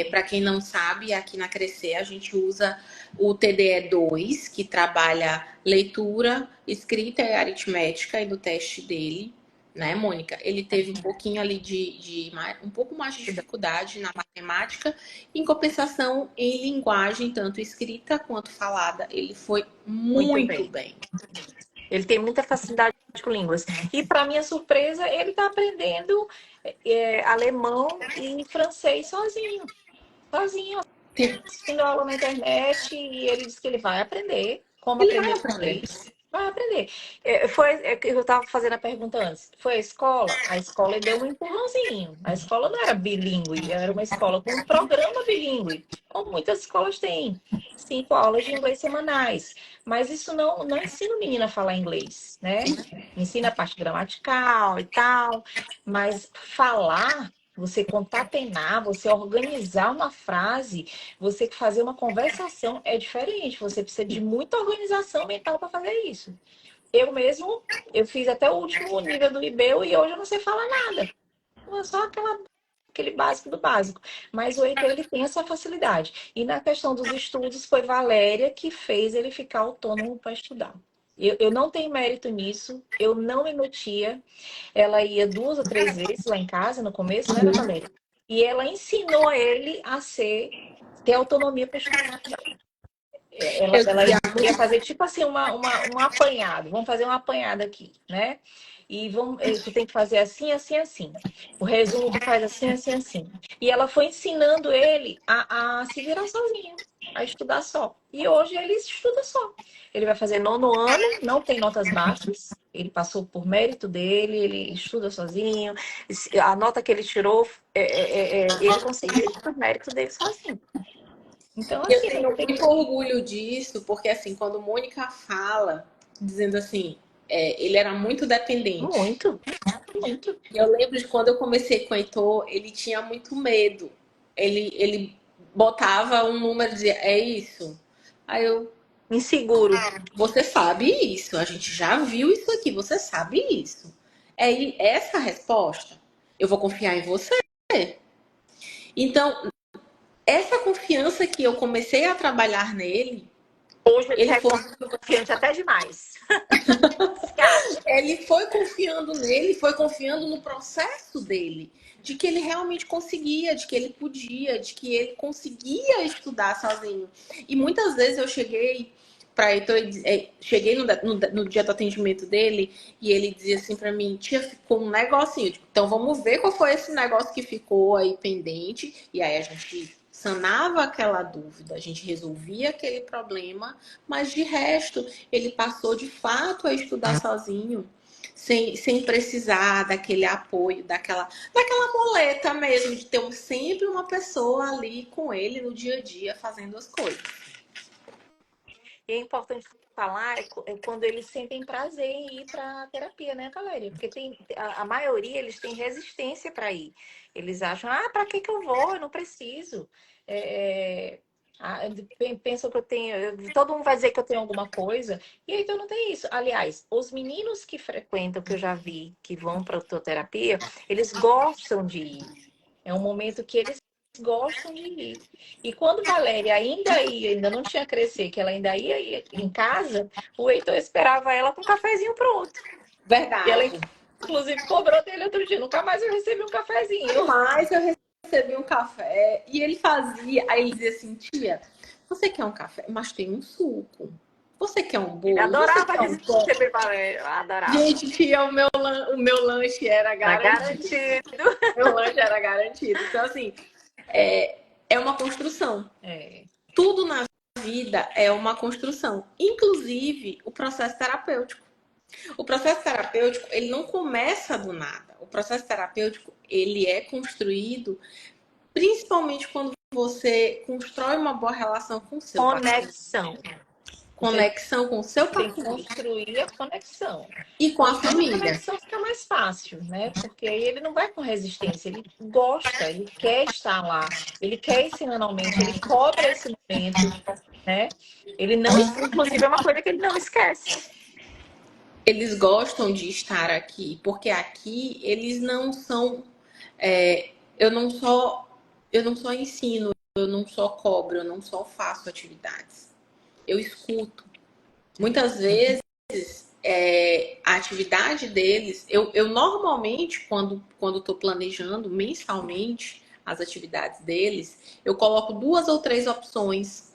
Para quem não sabe, aqui na Crescer a gente usa o TDE2, que trabalha leitura, escrita e aritmética, e do teste dele, né, Mônica? Ele teve um pouquinho ali um pouco mais de dificuldade na matemática, em compensação, em linguagem, tanto escrita quanto falada, ele foi Muito muito bem. bem. Ele tem muita facilidade com línguas. E, para minha surpresa, ele está aprendendo alemão e francês sozinho. Sozinho, Tem- assistindo aula na internet e ele disse que ele vai aprender como Ele vai aprender aprender. inglês. Vai aprender. Que eu estava fazendo a pergunta antes. Foi a escola? A escola deu um empurrãozinho. A escola não era bilíngue, era uma escola com um programa bilíngue, como muitas escolas têm. 5 aulas de inglês semanais. Mas isso não ensina o menino a falar inglês, né? Ensina a parte gramatical e tal. Mas falar, você concatenar, você organizar uma frase, você fazer uma conversação é diferente. Você precisa de muita organização mental para fazer isso. Eu mesmo, eu fiz até o último nível do IBEL e hoje eu não sei falar nada. É só aquele básico do básico. Mas o Heitor, ele tem essa facilidade. E na questão dos estudos, foi Valéria que fez ele ficar autônomo para estudar. Eu não tenho mérito nisso, eu não me metia. Ela ia 2 ou 3 vezes lá em casa no começo, né, Ana Valéria? E ela ensinou ele a ter autonomia para estudar. Eu Ela ia fazer tipo assim um apanhado. Vamos fazer um apanhado aqui, né? E tu tem que fazer assim, assim, assim. O resumo tu faz assim, assim, assim. E ela foi ensinando ele a se virar sozinho, a estudar só. E hoje ele estuda só. Ele vai fazer 9º ano, não tem notas baixas. Ele passou por mérito dele, ele estuda sozinho. A nota que ele tirou, ele conseguiu por mérito dele sozinho. Então, Eu assim, não tenho tem muito orgulho disso, porque assim, quando Mônica fala, dizendo assim, ele era muito dependente. muito, muito. Eu lembro de quando eu comecei com o Heitor, ele tinha muito medo. Ele botava um número e dizia, é isso? Aí eu, Inseguro. você sabe isso, a gente já viu isso aqui, você sabe isso. Essa a resposta? Eu vou confiar em você. Então, essa confiança que eu comecei a trabalhar nele, Hoje ele ele já é foi confiante até demais. Você acha? Ele foi confiando nele, foi confiando no processo dele, de que ele realmente conseguia, de que ele podia, de que ele conseguia estudar sozinho. E muitas vezes eu cheguei para Heitor, cheguei no dia do atendimento dele e ele dizia assim para mim, tia, ficou um negocinho, então vamos ver qual foi esse negócio que ficou aí pendente, e aí a gente sanava aquela dúvida, a gente resolvia aquele problema, mas de resto ele passou de fato a estudar sozinho, sem precisar daquele apoio, daquela moleta mesmo, de ter sempre uma pessoa ali com ele no dia a dia fazendo as coisas. E é importante falar quando eles sentem prazer em ir para terapia, né, Valéria? Porque a maioria eles têm resistência para ir. Eles acham, para que eu vou? Eu não preciso. É, Pensam que eu tenho. Todo mundo vai dizer que eu tenho alguma coisa, e aí então não tem isso. Aliás, os meninos que frequentam, que eu já vi, que vão para a terapia, eles gostam de ir. É um momento que eles gostam de ir. E quando Valéria ainda ia, ainda não tinha crescido, que ela ainda ia em casa, o Heitor esperava ela com um cafezinho pronto. E ela, Verdade. inclusive, cobrou dele outro dia. Nunca mais eu recebi um cafezinho. Mas eu recebi um café e ele fazia. Aí ele dizia assim: tia, você quer um café? Mas tem um suco. Você quer um Ele bolo? Você adorava quer um pão? receber Valéria. Eu adorava. Gente, tia, o meu lanche era Tá garantido. garantido. Meu lanche era garantido. Então, assim, é, é uma construção. É. Tudo na vida é uma construção, inclusive o processo terapêutico. O processo terapêutico, ele não começa do nada. O processo terapêutico, ele é construído principalmente quando você constrói uma boa relação com o seu paciente, Conexão. Você conexão com o seu tem que paciente construir a conexão. e com a Construindo a família. conexão fica mais fácil, né? Porque aí ele não vai com resistência, ele gosta, ele quer estar lá, ele quer ir semanalmente, ele cobra esse momento, né? Ele não, inclusive, é uma coisa que ele não esquece. Eles gostam de estar aqui, porque aqui eles não são. é, eu não só eu não só ensino, eu não só cobro, eu não só faço atividades. Eu escuto. Muitas vezes a atividade deles, eu normalmente, quando estou planejando mensalmente as atividades deles, eu coloco 2 ou 3 opções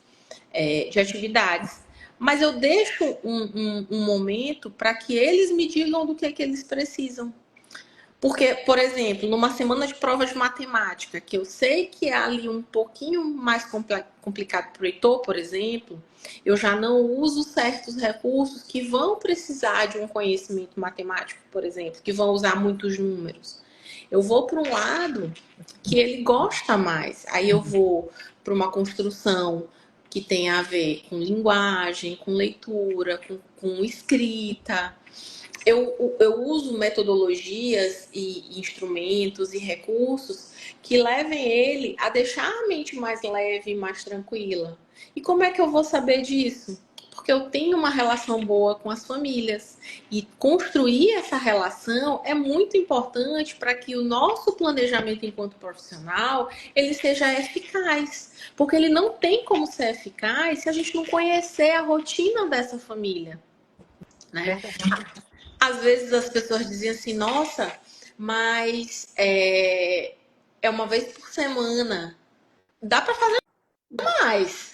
de atividades. Mas eu deixo um momento para que eles me digam do que eles precisam. Porque, por exemplo, numa semana de prova de matemática, que eu sei que é ali um pouquinho mais complicado para o Heitor, por exemplo, eu já não uso certos recursos que vão precisar de um conhecimento matemático, por exemplo, que vão usar muitos números. Eu vou para um lado que ele gosta mais. Aí eu vou para uma construção que tem a ver com linguagem, com leitura, com escrita. Eu uso metodologias e instrumentos e recursos que levem ele a deixar a mente mais leve e mais tranquila. E como é que eu vou saber disso? Porque eu tenho uma relação boa com as famílias. E construir essa relação é muito importante para que o nosso planejamento enquanto profissional ele seja eficaz. Porque ele não tem como ser eficaz se a gente não conhecer a rotina dessa família, né? Às vezes as pessoas diziam assim, nossa, mas é uma vez por semana. Dá para fazer mais.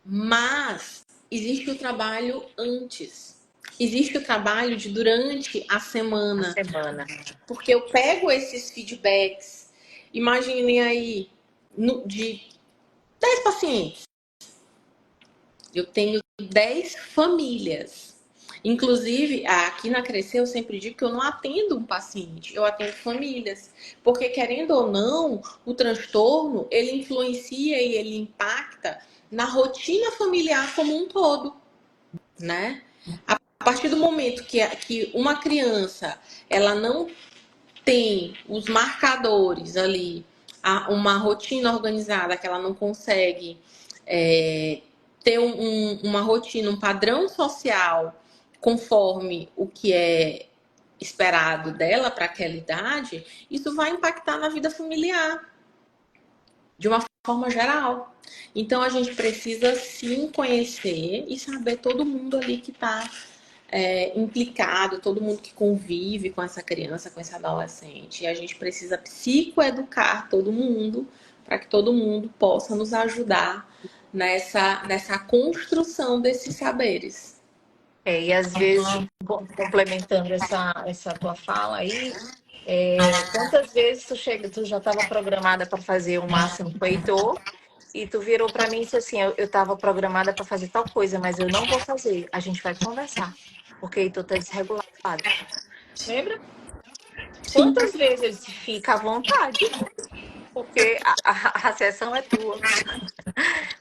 Mas existe o trabalho antes. Existe o trabalho de durante a A semana. semana. Porque eu pego esses feedbacks. Imaginem aí, de 10 pacientes. Eu tenho 10 famílias. Inclusive, aqui na Crescer, eu sempre digo que eu não atendo um paciente, eu atendo famílias. Porque, querendo ou não, o transtorno, ele influencia e ele impacta na rotina familiar como um todo, né? A partir do momento que uma criança, ela não tem os marcadores ali, uma rotina organizada, que ela não consegue ter uma rotina, um padrão social conforme o que é esperado dela para aquela idade, isso vai impactar na vida familiar de uma forma geral. Então a gente precisa sim conhecer e saber todo mundo ali que está implicado, todo mundo que convive com essa criança, com esse adolescente. E a gente precisa psicoeducar todo mundo para que todo mundo possa nos ajudar nessa construção desses saberes. E às vezes, complementando essa tua fala aí, quantas vezes tu já estava programada para fazer o máximo com o Heitor, e tu virou para mim e disse assim, eu estava programada para fazer tal coisa, mas eu não vou fazer, a gente vai conversar, porque Heitor está desregulado. Lembra? Sim. Quantas vezes ele disse, fica à vontade, porque a sessão é tua.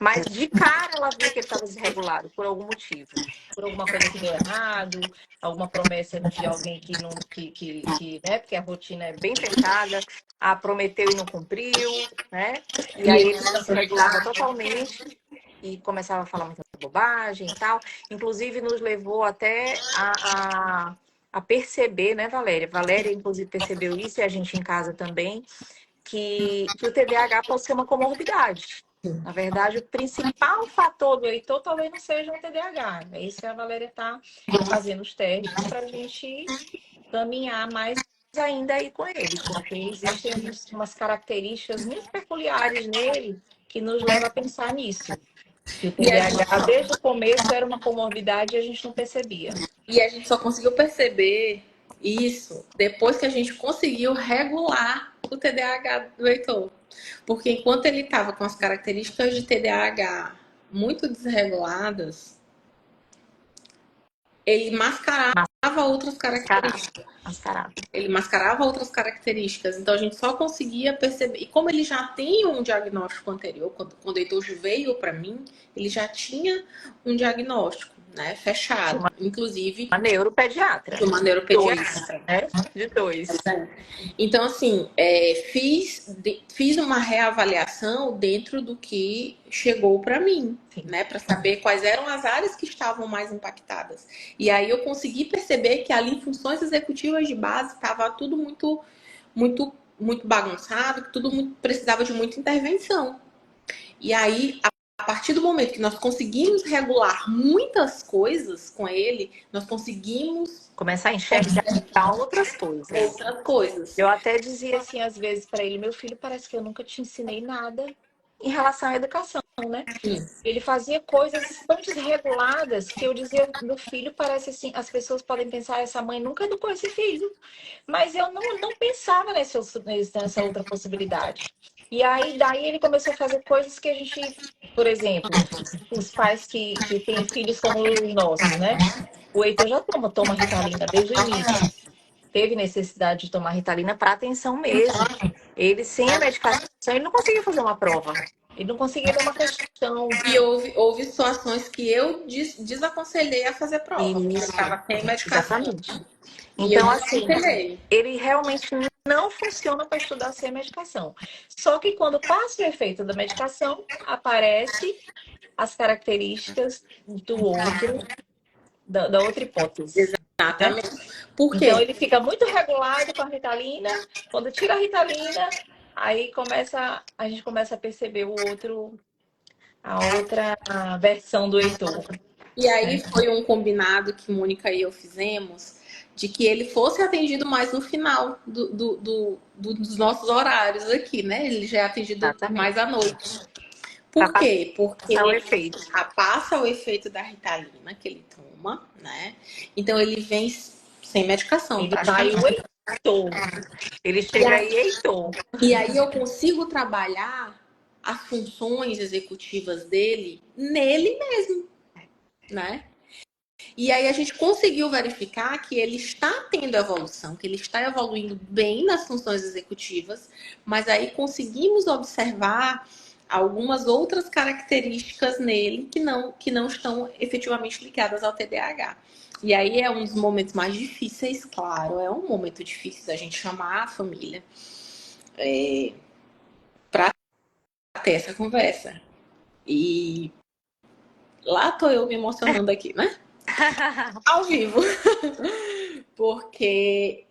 Mas de cara ela via que ele estava desregulado por algum motivo. Por alguma coisa que deu errado, alguma promessa de alguém que não, né? Porque a rotina é bem fechada, prometeu e não cumpriu, né? E E aí ele ele se desregulava totalmente e começava a falar muita bobagem e tal. Inclusive, nos levou até a perceber, né, Valéria? Valéria, inclusive, percebeu isso, e a gente em casa também, que o TDAH pode ser uma comorbidade. Na verdade, o principal fator do Heitor talvez não seja o TDAH. É isso que a Valéria está fazendo os testes para a gente caminhar mais ainda aí com ele, porque existem umas características muito peculiares nele que nos leva a pensar nisso. Que o E a gente, TDAH, desde o começo, era uma comorbidade e a gente não percebia. e a gente só conseguiu perceber isso depois que a gente conseguiu regular o TDAH do Heitor. Porque enquanto ele estava com as características de TDAH muito desreguladas, ele mascarava outras Mascarado, características. mascarado. Ele mascarava outras características. Então a gente só conseguia perceber. E como ele já tem um diagnóstico anterior, quando o Heitor veio para mim, ele já tinha um diagnóstico, né, De fechado, inclusive uma neuropediatra. de uma Dois, neuropediatra. né? De dois. Então, assim, fiz uma reavaliação dentro do que chegou para mim, Sim. né, para saber quais eram as áreas que estavam mais impactadas. E aí eu consegui perceber que ali funções executivas de base estava tudo muito bagunçado, que precisava de muita intervenção. E aí, a partir do momento que nós conseguimos regular muitas coisas com ele, nós conseguimos Começar a enxergar outras coisas. outras coisas. Eu até dizia assim, às vezes, para ele, meu filho, parece que eu nunca te ensinei nada em relação à educação, né? Sim. Ele fazia coisas tão desreguladas que eu dizia, meu filho, parece assim, as pessoas podem pensar, essa mãe nunca educou esse filho. Mas eu não pensava nessa outra possibilidade. E aí, daí ele começou a fazer coisas que a gente, por exemplo, os pais que têm filhos como os nossos, né? O Heitor já toma Ritalina desde o início. Teve necessidade de tomar Ritalina para atenção mesmo. Ele, sem a medicação, ele não conseguia fazer uma prova. Ele não conseguia ler uma questão. E houve situações que eu desaconselhei a fazer prova, porque ele Isso, estava sem medicação. exatamente. E eu Então, assim, desaconselhei. ele realmente não funciona para estudar sem medicação. Só que quando passa o efeito da medicação, aparece as características do outro, da outra hipótese, né? Exatamente. Por Então quê? ele fica muito regulado com a Ritalina. Quando tira a Ritalina, aí a gente começa a perceber a outra versão do Heitor, E aí né? foi um combinado que Mônica e eu fizemos de que ele fosse atendido mais no final dos nossos horários aqui, né? Ele já é atendido mais Exatamente. à noite. Para Por quê? Porque passar o efeito. passa o efeito da Ritalina que ele toma, né? Então ele vem sem medicação, Ele vai o praticamente. Heitor. Ele E chega aí, aí, Heitor. e aí eu consigo trabalhar as funções executivas dele nele mesmo, né? E aí a gente conseguiu verificar que ele está tendo evolução, que ele está evoluindo bem nas funções executivas, mas aí conseguimos observar algumas outras características nele que não estão efetivamente ligadas ao TDAH. E aí é um dos momentos mais difíceis, claro, é um momento difícil da gente chamar a família para ter essa conversa. E lá tô eu me emocionando aqui, né? Ao vivo. Porque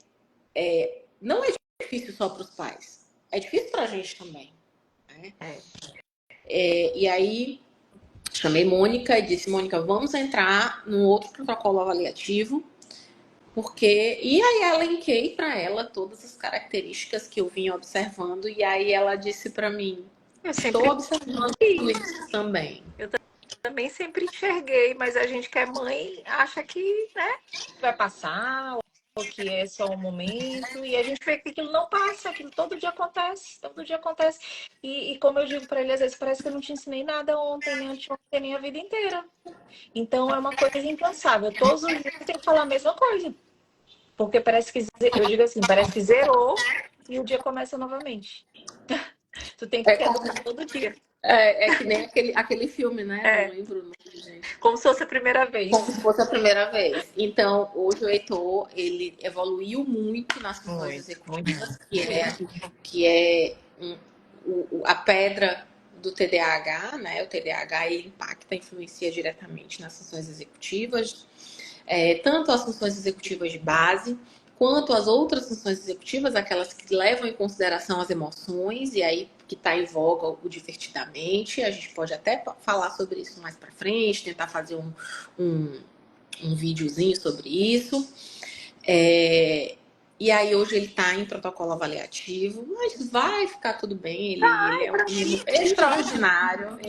não é difícil só para os pais, é difícil para a gente também. Né? E aí chamei Mônica e disse: Mônica, vamos entrar num outro protocolo avaliativo, porque. E aí elenquei para ela todas as características que eu vinha observando, e aí ela disse para mim: Eu estou sempre observando vi. isso também. Eu também sempre enxerguei, mas a gente que é mãe acha que, né, vai passar, ou que é só um momento, e a gente vê que aquilo não passa, aquilo todo dia acontece, todo dia acontece. E como eu digo para ele, às vezes parece que eu não te ensinei nada ontem, nem anteontem, nem a vida inteira. Então é uma coisa incansável. Todos os dias eu tenho que falar a mesma coisa. Porque parece que, eu digo assim, parece que zerou e o dia começa novamente. Tu tem que É ficar como, educando todo dia. É que nem aquele filme, né? Não É, lembro o nome, gente. como se fosse a primeira Como vez. se fosse a primeira vez. Então, hoje o Heitor, ele evoluiu muito nas funções Muito, muito. executivas, que é a pedra do TDAH, né? O TDAH, ele impacta, influencia diretamente nas funções executivas, tanto as funções executivas de base, quanto as outras funções executivas, aquelas que levam em consideração as emoções, e aí que está em voga o divertidamente. A gente pode até falar sobre isso mais para frente, tentar fazer um, um videozinho sobre isso. E aí hoje ele está em protocolo avaliativo, mas vai ficar tudo bem. Ele Ai, é um menino tranquilo. extraordinário.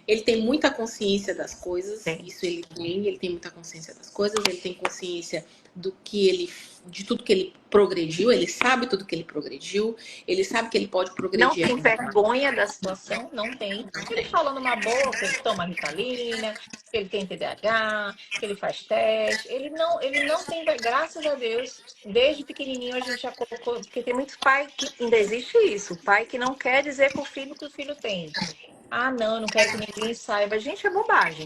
Ele tem muita consciência das coisas. Tem. Isso ele tem. Ele tem muita consciência das coisas. Ele tem consciência de tudo que ele progrediu. Ele sabe tudo que ele progrediu. Ele sabe que ele pode Não progredir tem ainda. vergonha da situação, não tem. Ele fala numa boa que ele toma Ritalina, que ele tem TDAH, que ele faz teste. Ele não tem, graças a Deus, desde pequenininho a gente já colocou, porque tem muitos pais que ainda existe isso, pai que não quer dizer para o filho que o filho tem. Ah, não, eu não quero que ninguém saiba. Gente, é bobagem.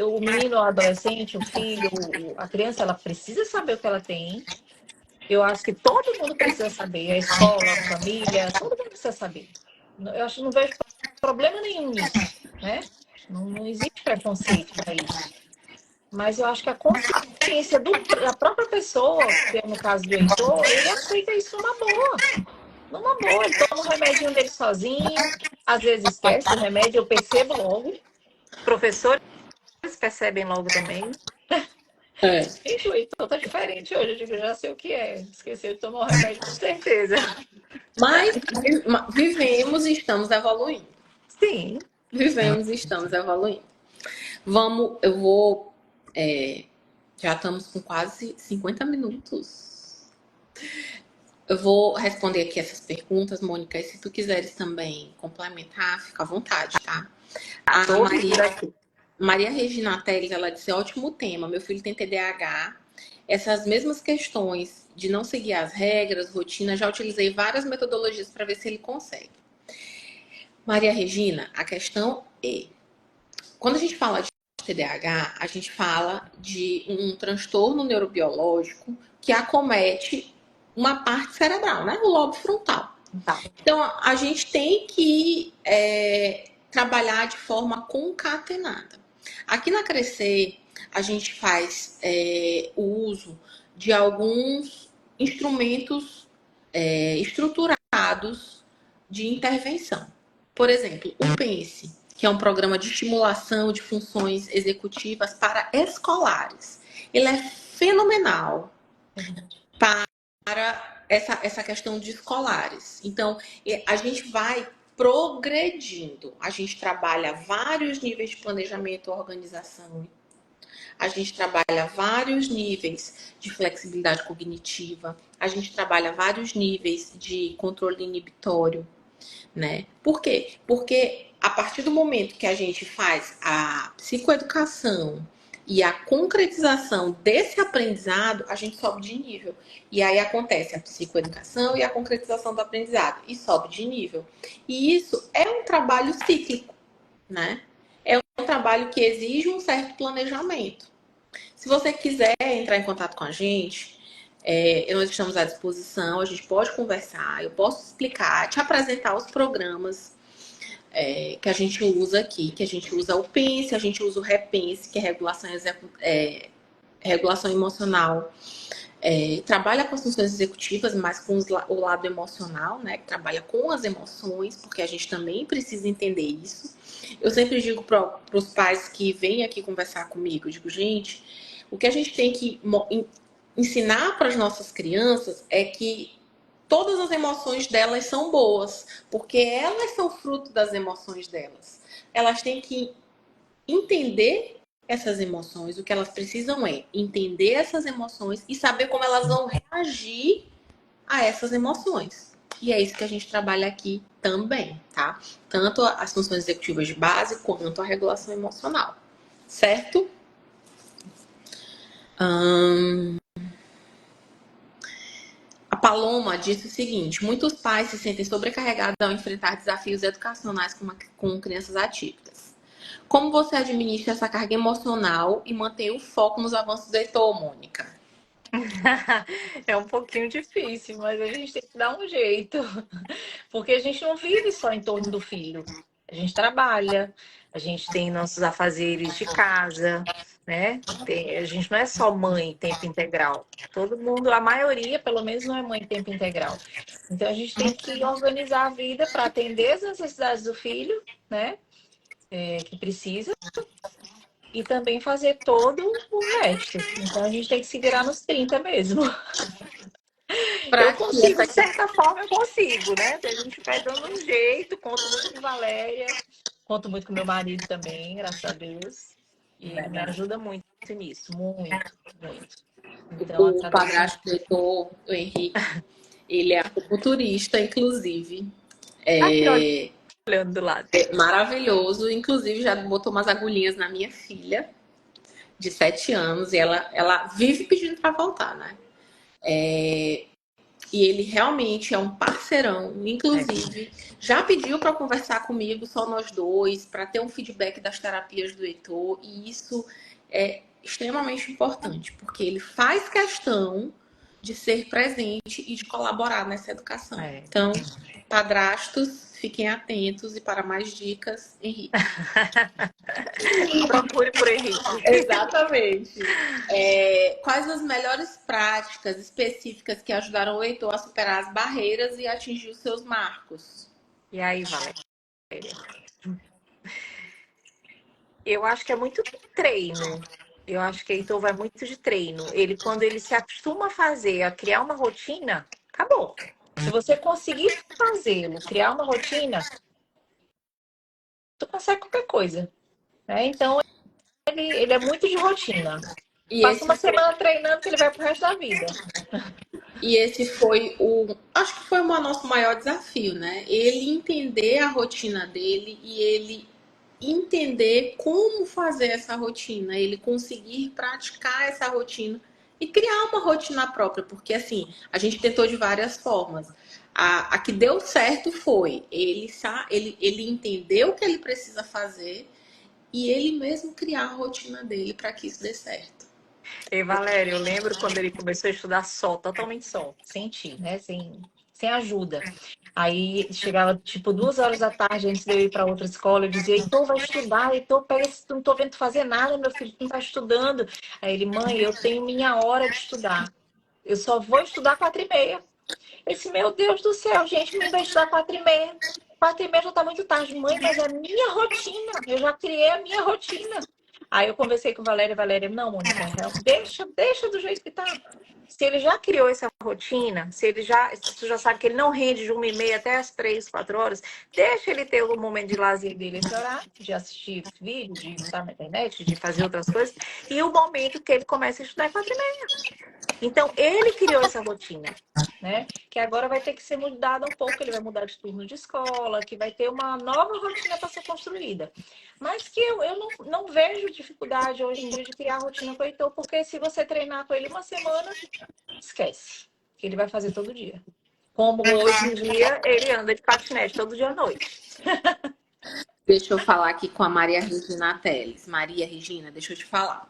O menino, o adolescente, o filho, a criança, ela precisa saber o que ela tem. Eu acho que todo mundo precisa saber, a escola, a família, todo mundo precisa saber. Eu acho que não vejo problema nenhum nisso, né? Não existe preconceito para isso. Mas eu acho que a consciência da própria pessoa, que é no caso do Heitor, ele aceita isso numa boa. Numa boa, ele toma o remedinho dele sozinho, às vezes esquece do remédio, eu percebo logo. Professores percebem logo também. É. Gente, o Heitor tá diferente hoje, eu digo, já sei o que é. Esqueceu de tomar o remédio, com certeza. Mas vivemos e estamos evoluindo. Sim. Vivemos e estamos evoluindo. Eu vou. Já estamos com quase 50 minutos. Eu vou responder aqui essas perguntas, Mônica, e se tu quiseres também complementar, fica à vontade, tá? Tá, A tô ouvindo aqui. Maria Regina Teles, ela disse, ótimo tema, meu filho tem TDAH. Essas mesmas questões de não seguir as regras, rotina, já utilizei várias metodologias para ver se ele consegue. Maria Regina, a questão é, quando a gente fala de TDAH, a gente fala de um transtorno neurobiológico que acomete uma parte cerebral, né? O lobo frontal. Tá. Então, a gente tem que trabalhar de forma concatenada. Aqui na Crescer, a gente faz o uso de alguns instrumentos estruturados de intervenção. Por exemplo, o PENSE, que é um programa de estimulação de funções executivas para escolares. Ele é fenomenal É verdade. para essa questão de escolares. Então, a gente vai progredindo. A gente trabalha vários níveis de planejamento e organização. A gente trabalha vários níveis de flexibilidade cognitiva. A gente trabalha vários níveis de controle inibitório, né? Por quê? Porque a partir do momento que a gente faz a psicoeducação e a concretização desse aprendizado, a gente sobe de nível. E aí acontece a psicoeducação e a concretização do aprendizado e sobe de nível. E isso é um trabalho cíclico, né? É um trabalho que exige um certo planejamento. Se você quiser entrar em contato com a gente, nós estamos à disposição, a gente pode conversar, eu posso explicar, te apresentar os programas que a gente usa aqui, que a gente usa o PENSE, a gente usa o REPENSE, que é regulação emocional. Trabalha com as funções executivas, mas com o lado emocional, né? Que trabalha com as emoções, porque a gente também precisa entender isso. Eu sempre digo para os pais que vêm aqui conversar comigo, eu digo, gente, o que a gente tem que ensinar para as nossas crianças é que todas as emoções delas são boas, porque elas são fruto das emoções delas. Elas têm que entender essas emoções, o que elas precisam é entender essas emoções e saber como elas vão reagir a essas emoções. E é isso que a gente trabalha aqui também, tá? Tanto as funções executivas de base quanto a regulação emocional, certo? A Paloma disse o seguinte: muitos pais se sentem sobrecarregados ao enfrentar desafios educacionais com crianças atípicas. Como você administra essa carga emocional e mantém o foco nos avanços do Heitor, Mônica? É um pouquinho difícil, mas a gente tem que dar um jeito, porque a gente não vive só em torno do filho. A gente trabalha, a gente tem nossos afazeres de casa, né? A gente não é só mãe tempo integral. Todo mundo, a maioria, pelo menos, não é mãe tempo integral. Então a gente tem que organizar a vida para atender as necessidades do filho, né? Que precisa, e também fazer todo o resto. Então a gente tem que se virar nos 30 mesmo. Eu Para que consigo, essa de certa forma, eu consigo, né? A gente vai dando um jeito, conto muito com Valéria, conto muito com meu marido também, graças a Deus. E ele me verdade. ajuda muito nisso, muito, muito. Então, O através padrasto do Heitor, o Henrique, ele é acupunturista, inclusive. aqui É, olhando do lado. é maravilhoso. Inclusive, já botou umas agulhinhas na minha filha, de 7 anos, e ela vive pedindo para voltar, né? E ele realmente é um parceirão. É. Inclusive, já pediu para conversar comigo, só nós dois, para ter um feedback das terapias do Heitor. E isso é extremamente importante, porque ele faz questão de ser presente e de colaborar nessa educação. É. Então, padrastos, fiquem atentos e para mais dicas, Henrique. Procure por Henrique. Exatamente. Quais as melhores práticas específicas que ajudaram o Heitor a superar as barreiras e atingir os seus marcos? E aí, Valéria? Eu acho que é muito treino. Eu acho que Heitor vai muito de treino. Ele, quando ele se acostuma a fazer, a criar uma rotina, acabou. Se você conseguir fazê-lo, criar uma rotina, tu consegue qualquer coisa, né? Então, ele é muito de rotina. E Passa esse uma foi, semana treinando que ele vai pro resto da vida. acho que foi o nosso maior desafio, né? Ele entender a rotina dele e ele entender como fazer essa rotina, ele conseguir praticar essa rotina e criar uma rotina própria, porque assim, a gente tentou de várias formas. A que deu certo foi ele entendeu o que ele precisa fazer e ele mesmo criar a rotina dele para que isso dê certo. E Valéria, eu lembro quando ele começou a estudar só, totalmente só, sem ti, né? Sem ajuda. Aí chegava tipo 2 horas da tarde antes de eu ir para outra escola, eu dizia, Heitor, vai estudar, Heitor, pega esse, não tô vendo tu fazer nada, meu filho, tu não tá estudando. Aí ele, mãe, eu tenho minha hora de estudar. Eu só vou estudar 4h30. Eu disse, meu Deus do céu, gente, me vai estudar 4h30. 4h30 já tá muito tarde. Mãe, mas é a minha rotina. Eu já criei a minha rotina. Aí eu conversei com Valéria. Valéria, não, Mônica, deixa do jeito que tá. Se ele já criou essa rotina, se tu já sabe que ele não rende de 1h30 até as 3, 4 horas, deixa ele ter o momento de lazer dele, esse horário, de assistir vídeo, de estar na internet, de fazer outras coisas, e o momento que ele começa a estudar é 4h30. Então, ele criou essa rotina, né? Que agora vai ter que ser mudada um pouco, ele vai mudar de turno de escola, que vai ter uma nova rotina para ser construída. Mas que eu não vejo dificuldade hoje em dia de criar rotina com o Heitor, porque se você treinar com ele uma semana, esquece, que ele vai fazer todo dia. Como hoje em dia, ele anda de patinete todo dia à noite. Deixa eu falar aqui com a Maria Regina Teles. Maria Regina, deixa eu te falar.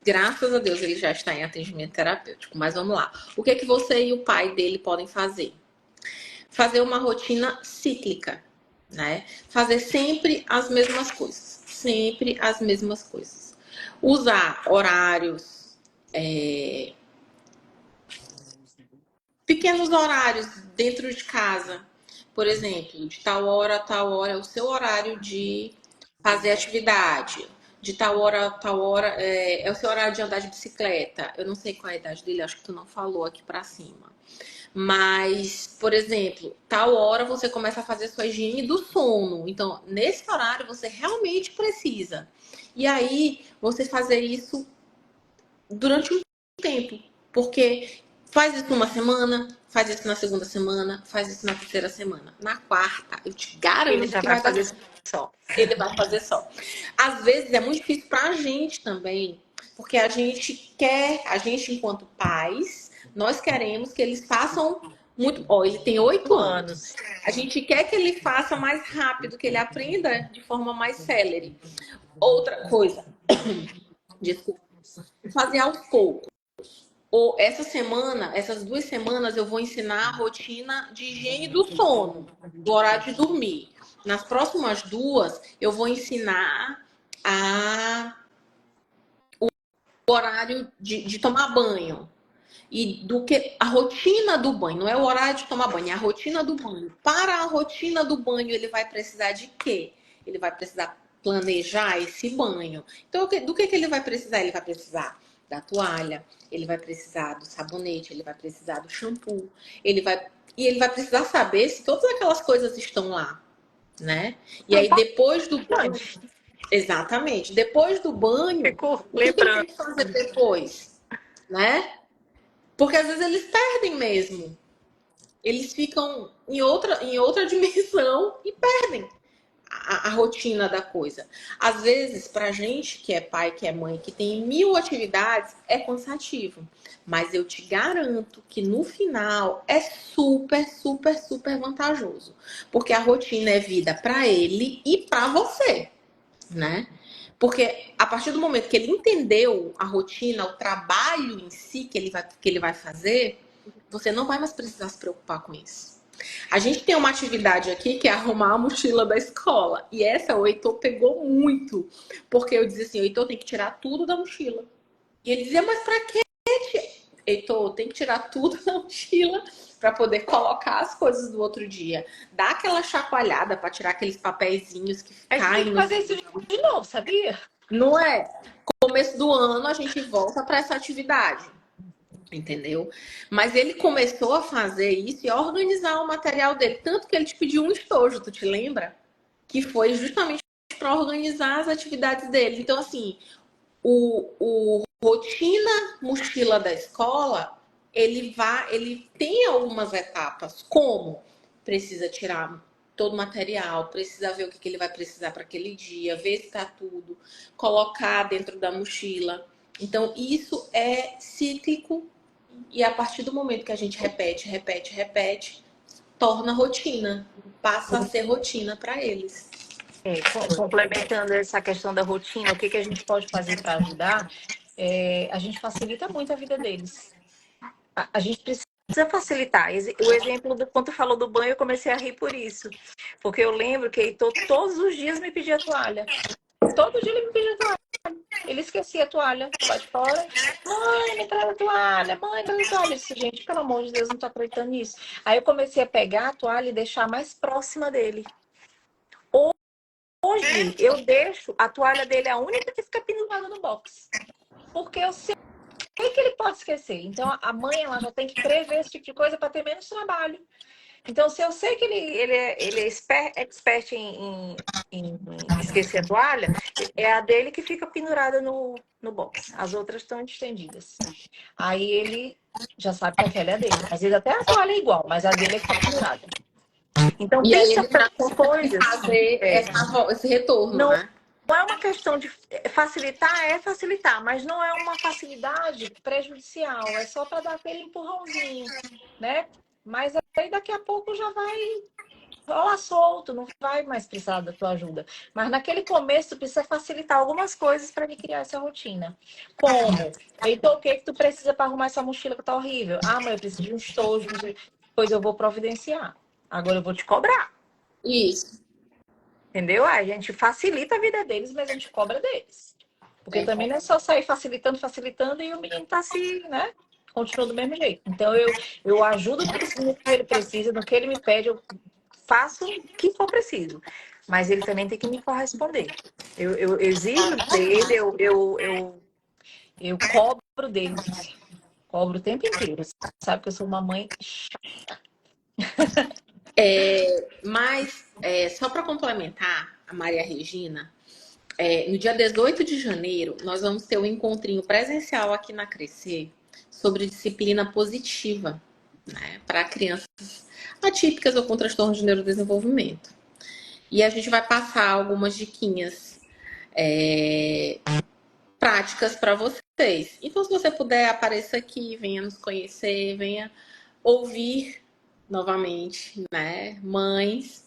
Graças a Deus ele já está em atendimento terapêutico, mas vamos lá. O que é que você e o pai dele podem fazer? Fazer uma rotina cíclica, né? Fazer sempre as mesmas coisas, sempre as mesmas coisas. Usar horários, pequenos horários dentro de casa. Por exemplo, de tal hora a tal hora é o seu horário de fazer atividade. De tal hora a tal hora é o seu horário de andar de bicicleta. Eu não sei qual é a idade dele, acho que tu não falou aqui pra cima. Mas, por exemplo, tal hora você começa a fazer sua higiene do sono. Então, nesse horário você realmente precisa. E aí, você fazer isso durante um tempo. Porque faz isso numa semana, faz isso na segunda semana, faz isso na terceira semana. Na quarta, eu te Ele garanto já que vai vai dar fazer certo. só. Ele vai fazer só. Às vezes é muito difícil pra gente também Porque a gente quer, a gente enquanto pais, nós queremos que eles façam muito. Ó, ele tem 8 anos. Anos. A gente quer que ele faça mais rápido, que ele aprenda de forma mais célere. Outra coisa, desculpa, fazer aos poucos. Ou essa semana, essas 2 semanas, eu vou ensinar a rotina de higiene do sono, do horário de dormir. Nas próximas 2, eu vou ensinar o horário de tomar banho. E do que a rotina do banho, não é o horário de tomar banho, é a rotina do banho. Para a rotina do banho, ele vai precisar de quê? Ele vai precisar planejar esse banho. Então, do que ele vai precisar? Ele vai precisar da toalha, ele vai precisar do sabonete, ele vai precisar do shampoo, ele vai precisar saber se todas aquelas coisas estão lá, né? E aí depois do banho, exatamente, depois do banho, Ficou o que ele tem lembrando. que fazer depois, né? Porque às vezes eles perdem mesmo. Eles ficam em outra dimensão e perdem a rotina da coisa. Às vezes, pra gente que é pai, que é mãe, que tem 1000 atividades, é cansativo. Mas eu te garanto que no final é super, super, super vantajoso. Porque a rotina é vida pra ele e pra você, né? Porque a partir do momento que ele entendeu a rotina, o trabalho em si que ele vai fazer, você não vai mais precisar se preocupar com isso. A gente tem uma atividade aqui que é arrumar a mochila da escola. E essa o Heitor pegou muito. Porque eu dizia assim, o Heitor tem que tirar tudo da mochila. E ele dizia, mas pra quê? Heitor, tem que tirar tudo da mochila para poder colocar as coisas do outro dia. Dá aquela chacoalhada para tirar aqueles papeizinhos que A gente tem caem que no fazer isso de novo, sabia? não é? Começo do ano a gente volta para essa atividade, entendeu? Mas ele começou a fazer isso e a organizar o material dele, tanto que ele te pediu um estojo, tu te lembra? Que foi justamente para organizar as atividades dele. Então, assim, o rotina mochila da escola, ele tem algumas etapas, como precisa tirar todo o material, precisa ver o que ele vai precisar para aquele dia, ver se está tudo, colocar dentro da mochila. Então, isso é cíclico e a partir do momento que a gente repete, repete, repete, torna rotina, passa a ser rotina para eles. Complementando essa questão da rotina, o que que a gente pode fazer para ajudar? A gente facilita muito a vida deles. A gente precisa facilitar. O exemplo do quando tu falou do banho, eu comecei a rir por isso. Porque eu lembro que Heitor todos os dias me pedia toalha. Todo dia ele me pedia toalha. Ele esquecia a toalha lá de fora. Mãe, me traz a toalha. Mãe, traz a toalha. Eu disse, gente, pelo amor de Deus, não tô acreditando nisso. Aí eu comecei a pegar a toalha e deixar mais próxima dele. Hoje, eu deixo a toalha dele a única que fica pendurada no box. Porque eu sei que ele pode esquecer. Então, a mãe ela já tem que prever esse tipo de coisa para ter menos trabalho. Então, se eu sei que ele é expert em esquecer a toalha, é a dele que fica pendurada no box. As outras estão estendidas. Aí ele já sabe que aquela é a dele. Às vezes até a toalha é igual, mas a dele é que está pendurada. Então, E tem aí ele já certas consegue coisas. fazer esse retorno, Não né? é uma questão de facilitar, é facilitar, mas não é uma facilidade prejudicial, é só para dar aquele empurrãozinho, né? Mas aí daqui a pouco já vai rolar solto, não vai mais precisar da tua ajuda. Mas naquele começo tu precisa facilitar algumas coisas para ele criar essa rotina. Como? Então, o que que tu precisa para arrumar essa mochila que tá horrível? Ah, mãe, eu preciso de um estojo, não sei. Pois eu vou providenciar. Agora eu vou te cobrar. Isso. Entendeu? A gente facilita a vida deles, mas a gente cobra deles. Porque também não é só sair facilitando, facilitando e o menino tá se, né? Continua do mesmo jeito. Então eu ajudo no que ele precisa, no que ele me pede, eu faço o que for preciso. Mas ele também tem que me corresponder. Eu exijo dele, eu cobro dele. Cobro o tempo inteiro. Sabe que eu sou uma mãe. Mas, só para complementar a Maria Regina, no dia 18 de janeiro, nós vamos ter um encontrinho presencial aqui na Crescer sobre disciplina positiva, né, para crianças atípicas ou com transtorno de neurodesenvolvimento. E a gente vai passar algumas diquinhas práticas para vocês. Então, se você puder, apareça aqui, venha nos conhecer, venha ouvir novamente, né, mães,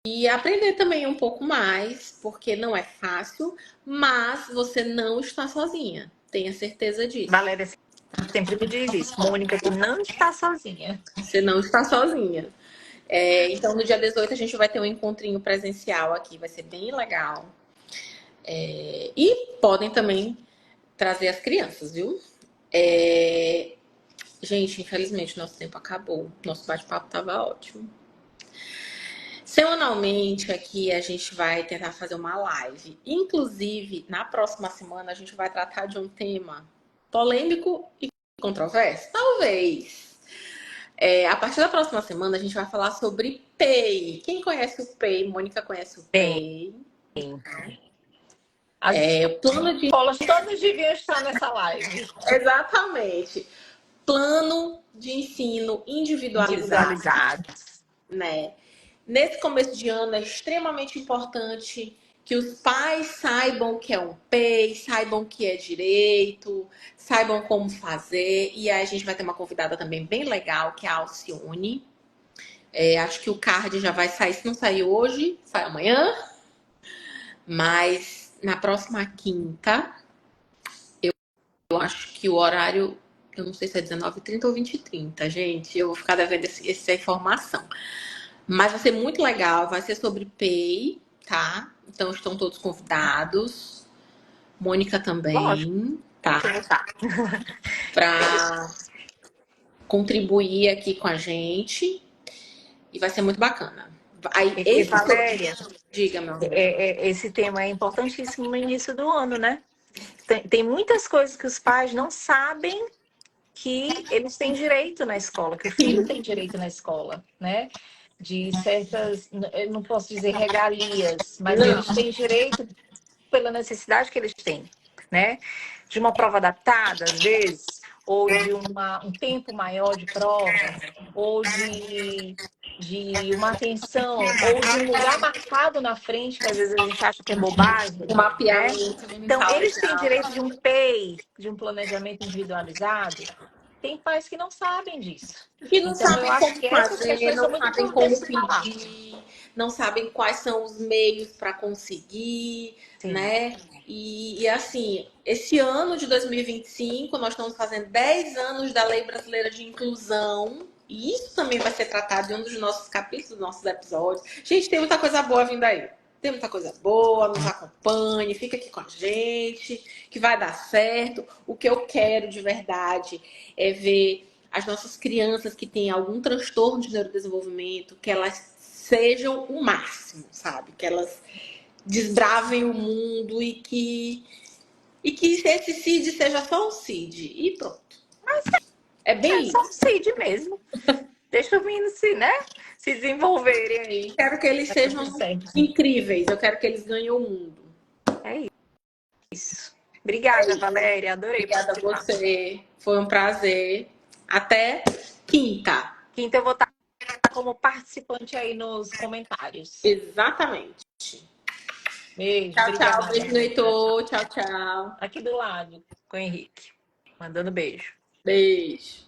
e aprender também um pouco mais, porque não é fácil, mas você não está sozinha. Tenha certeza disso. Valéria sempre me diz isso. Mônica, tu não está sozinha. Você não está sozinha. Então, no dia 18, a gente vai ter um encontrinho presencial aqui, vai ser bem legal. E podem também trazer as crianças, viu? Gente, infelizmente, nosso tempo acabou. Nosso bate-papo estava ótimo. Semanalmente aqui a gente vai tentar fazer uma live. Inclusive, na próxima semana a gente vai tratar de um tema polêmico e controverso? Talvez. A partir da próxima semana a gente vai falar sobre PEI. Quem conhece o PEI? Mônica conhece o PEI. As Plano de... escolas todas deviam estar nessa live. Exatamente. Plano de ensino individualizado, Individualizados. né? Nesse começo de ano é extremamente importante que os pais saibam o que é um PEI, saibam o que é direito, saibam como fazer. E aí a gente vai ter uma convidada também bem legal, que é a Alcione. Acho que o card já vai sair, se não sair hoje, sai amanhã. Mas na próxima quinta, eu acho que o horário, eu não sei se é 19h30 ou 20h30, gente. Eu vou ficar devendo essa informação. Mas vai ser muito legal, vai ser sobre PEI, tá? Então estão todos convidados. Mônica Lógico, também, tá? tá. Para contribuir aqui com a gente. E vai ser muito bacana. Aí, E Valéria, diga, meu amor. esse tema é importantíssimo no início do ano, né? Tem muitas coisas que os pais não sabem que eles têm direito na escola, que o filho tem direito na escola, né? De certas, eu não posso dizer regalias, mas Não, eles têm direito pela necessidade que eles têm, né? De uma prova adaptada, às vezes, ou de um tempo maior de prova, ou de uma atenção, ou de um lugar marcado na frente, que às vezes a gente acha que é bobagem, o né? mapeamento Então, mensal eles têm legal. direito de um PEI, de um planejamento individualizado. Tem pais que não sabem disso. Que não Então, eu sabem acho como que essas fazer, questões são não muito sabem como importantes de falar. pedir, não sabem quais são os meios para conseguir, Sim. né? E assim, esse ano de 2025, nós estamos fazendo 10 anos da Lei Brasileira de Inclusão. E isso também vai ser tratado em um dos nossos capítulos, dos nossos episódios. Gente, tem muita coisa boa vindo aí. Tem muita coisa boa, nos acompanhe, fica aqui com a gente, que vai dar certo. O que eu quero de verdade é ver as nossas crianças que têm algum transtorno de neurodesenvolvimento, que elas sejam o máximo, sabe? Que elas desbravem o mundo e que esse CID seja só um CID. E pronto. É É bem só um isso. CID mesmo. Deixa o menino se desenvolverem aí. Quero que eles Tá tudo sejam certo. incríveis. Eu quero que eles ganhem o mundo. É isso. Obrigada, Valéria. Adorei Obrigada a participar. você. Foi um prazer. Até quinta. Quinta eu vou estar como participante aí nos comentários. Exatamente. Beijo, Tchau, tchau. obrigada. Beijo no Tchau, tchau. Heitor. Tchau, tchau. Aqui do lado, com o Henrique. Mandando beijo. Beijo.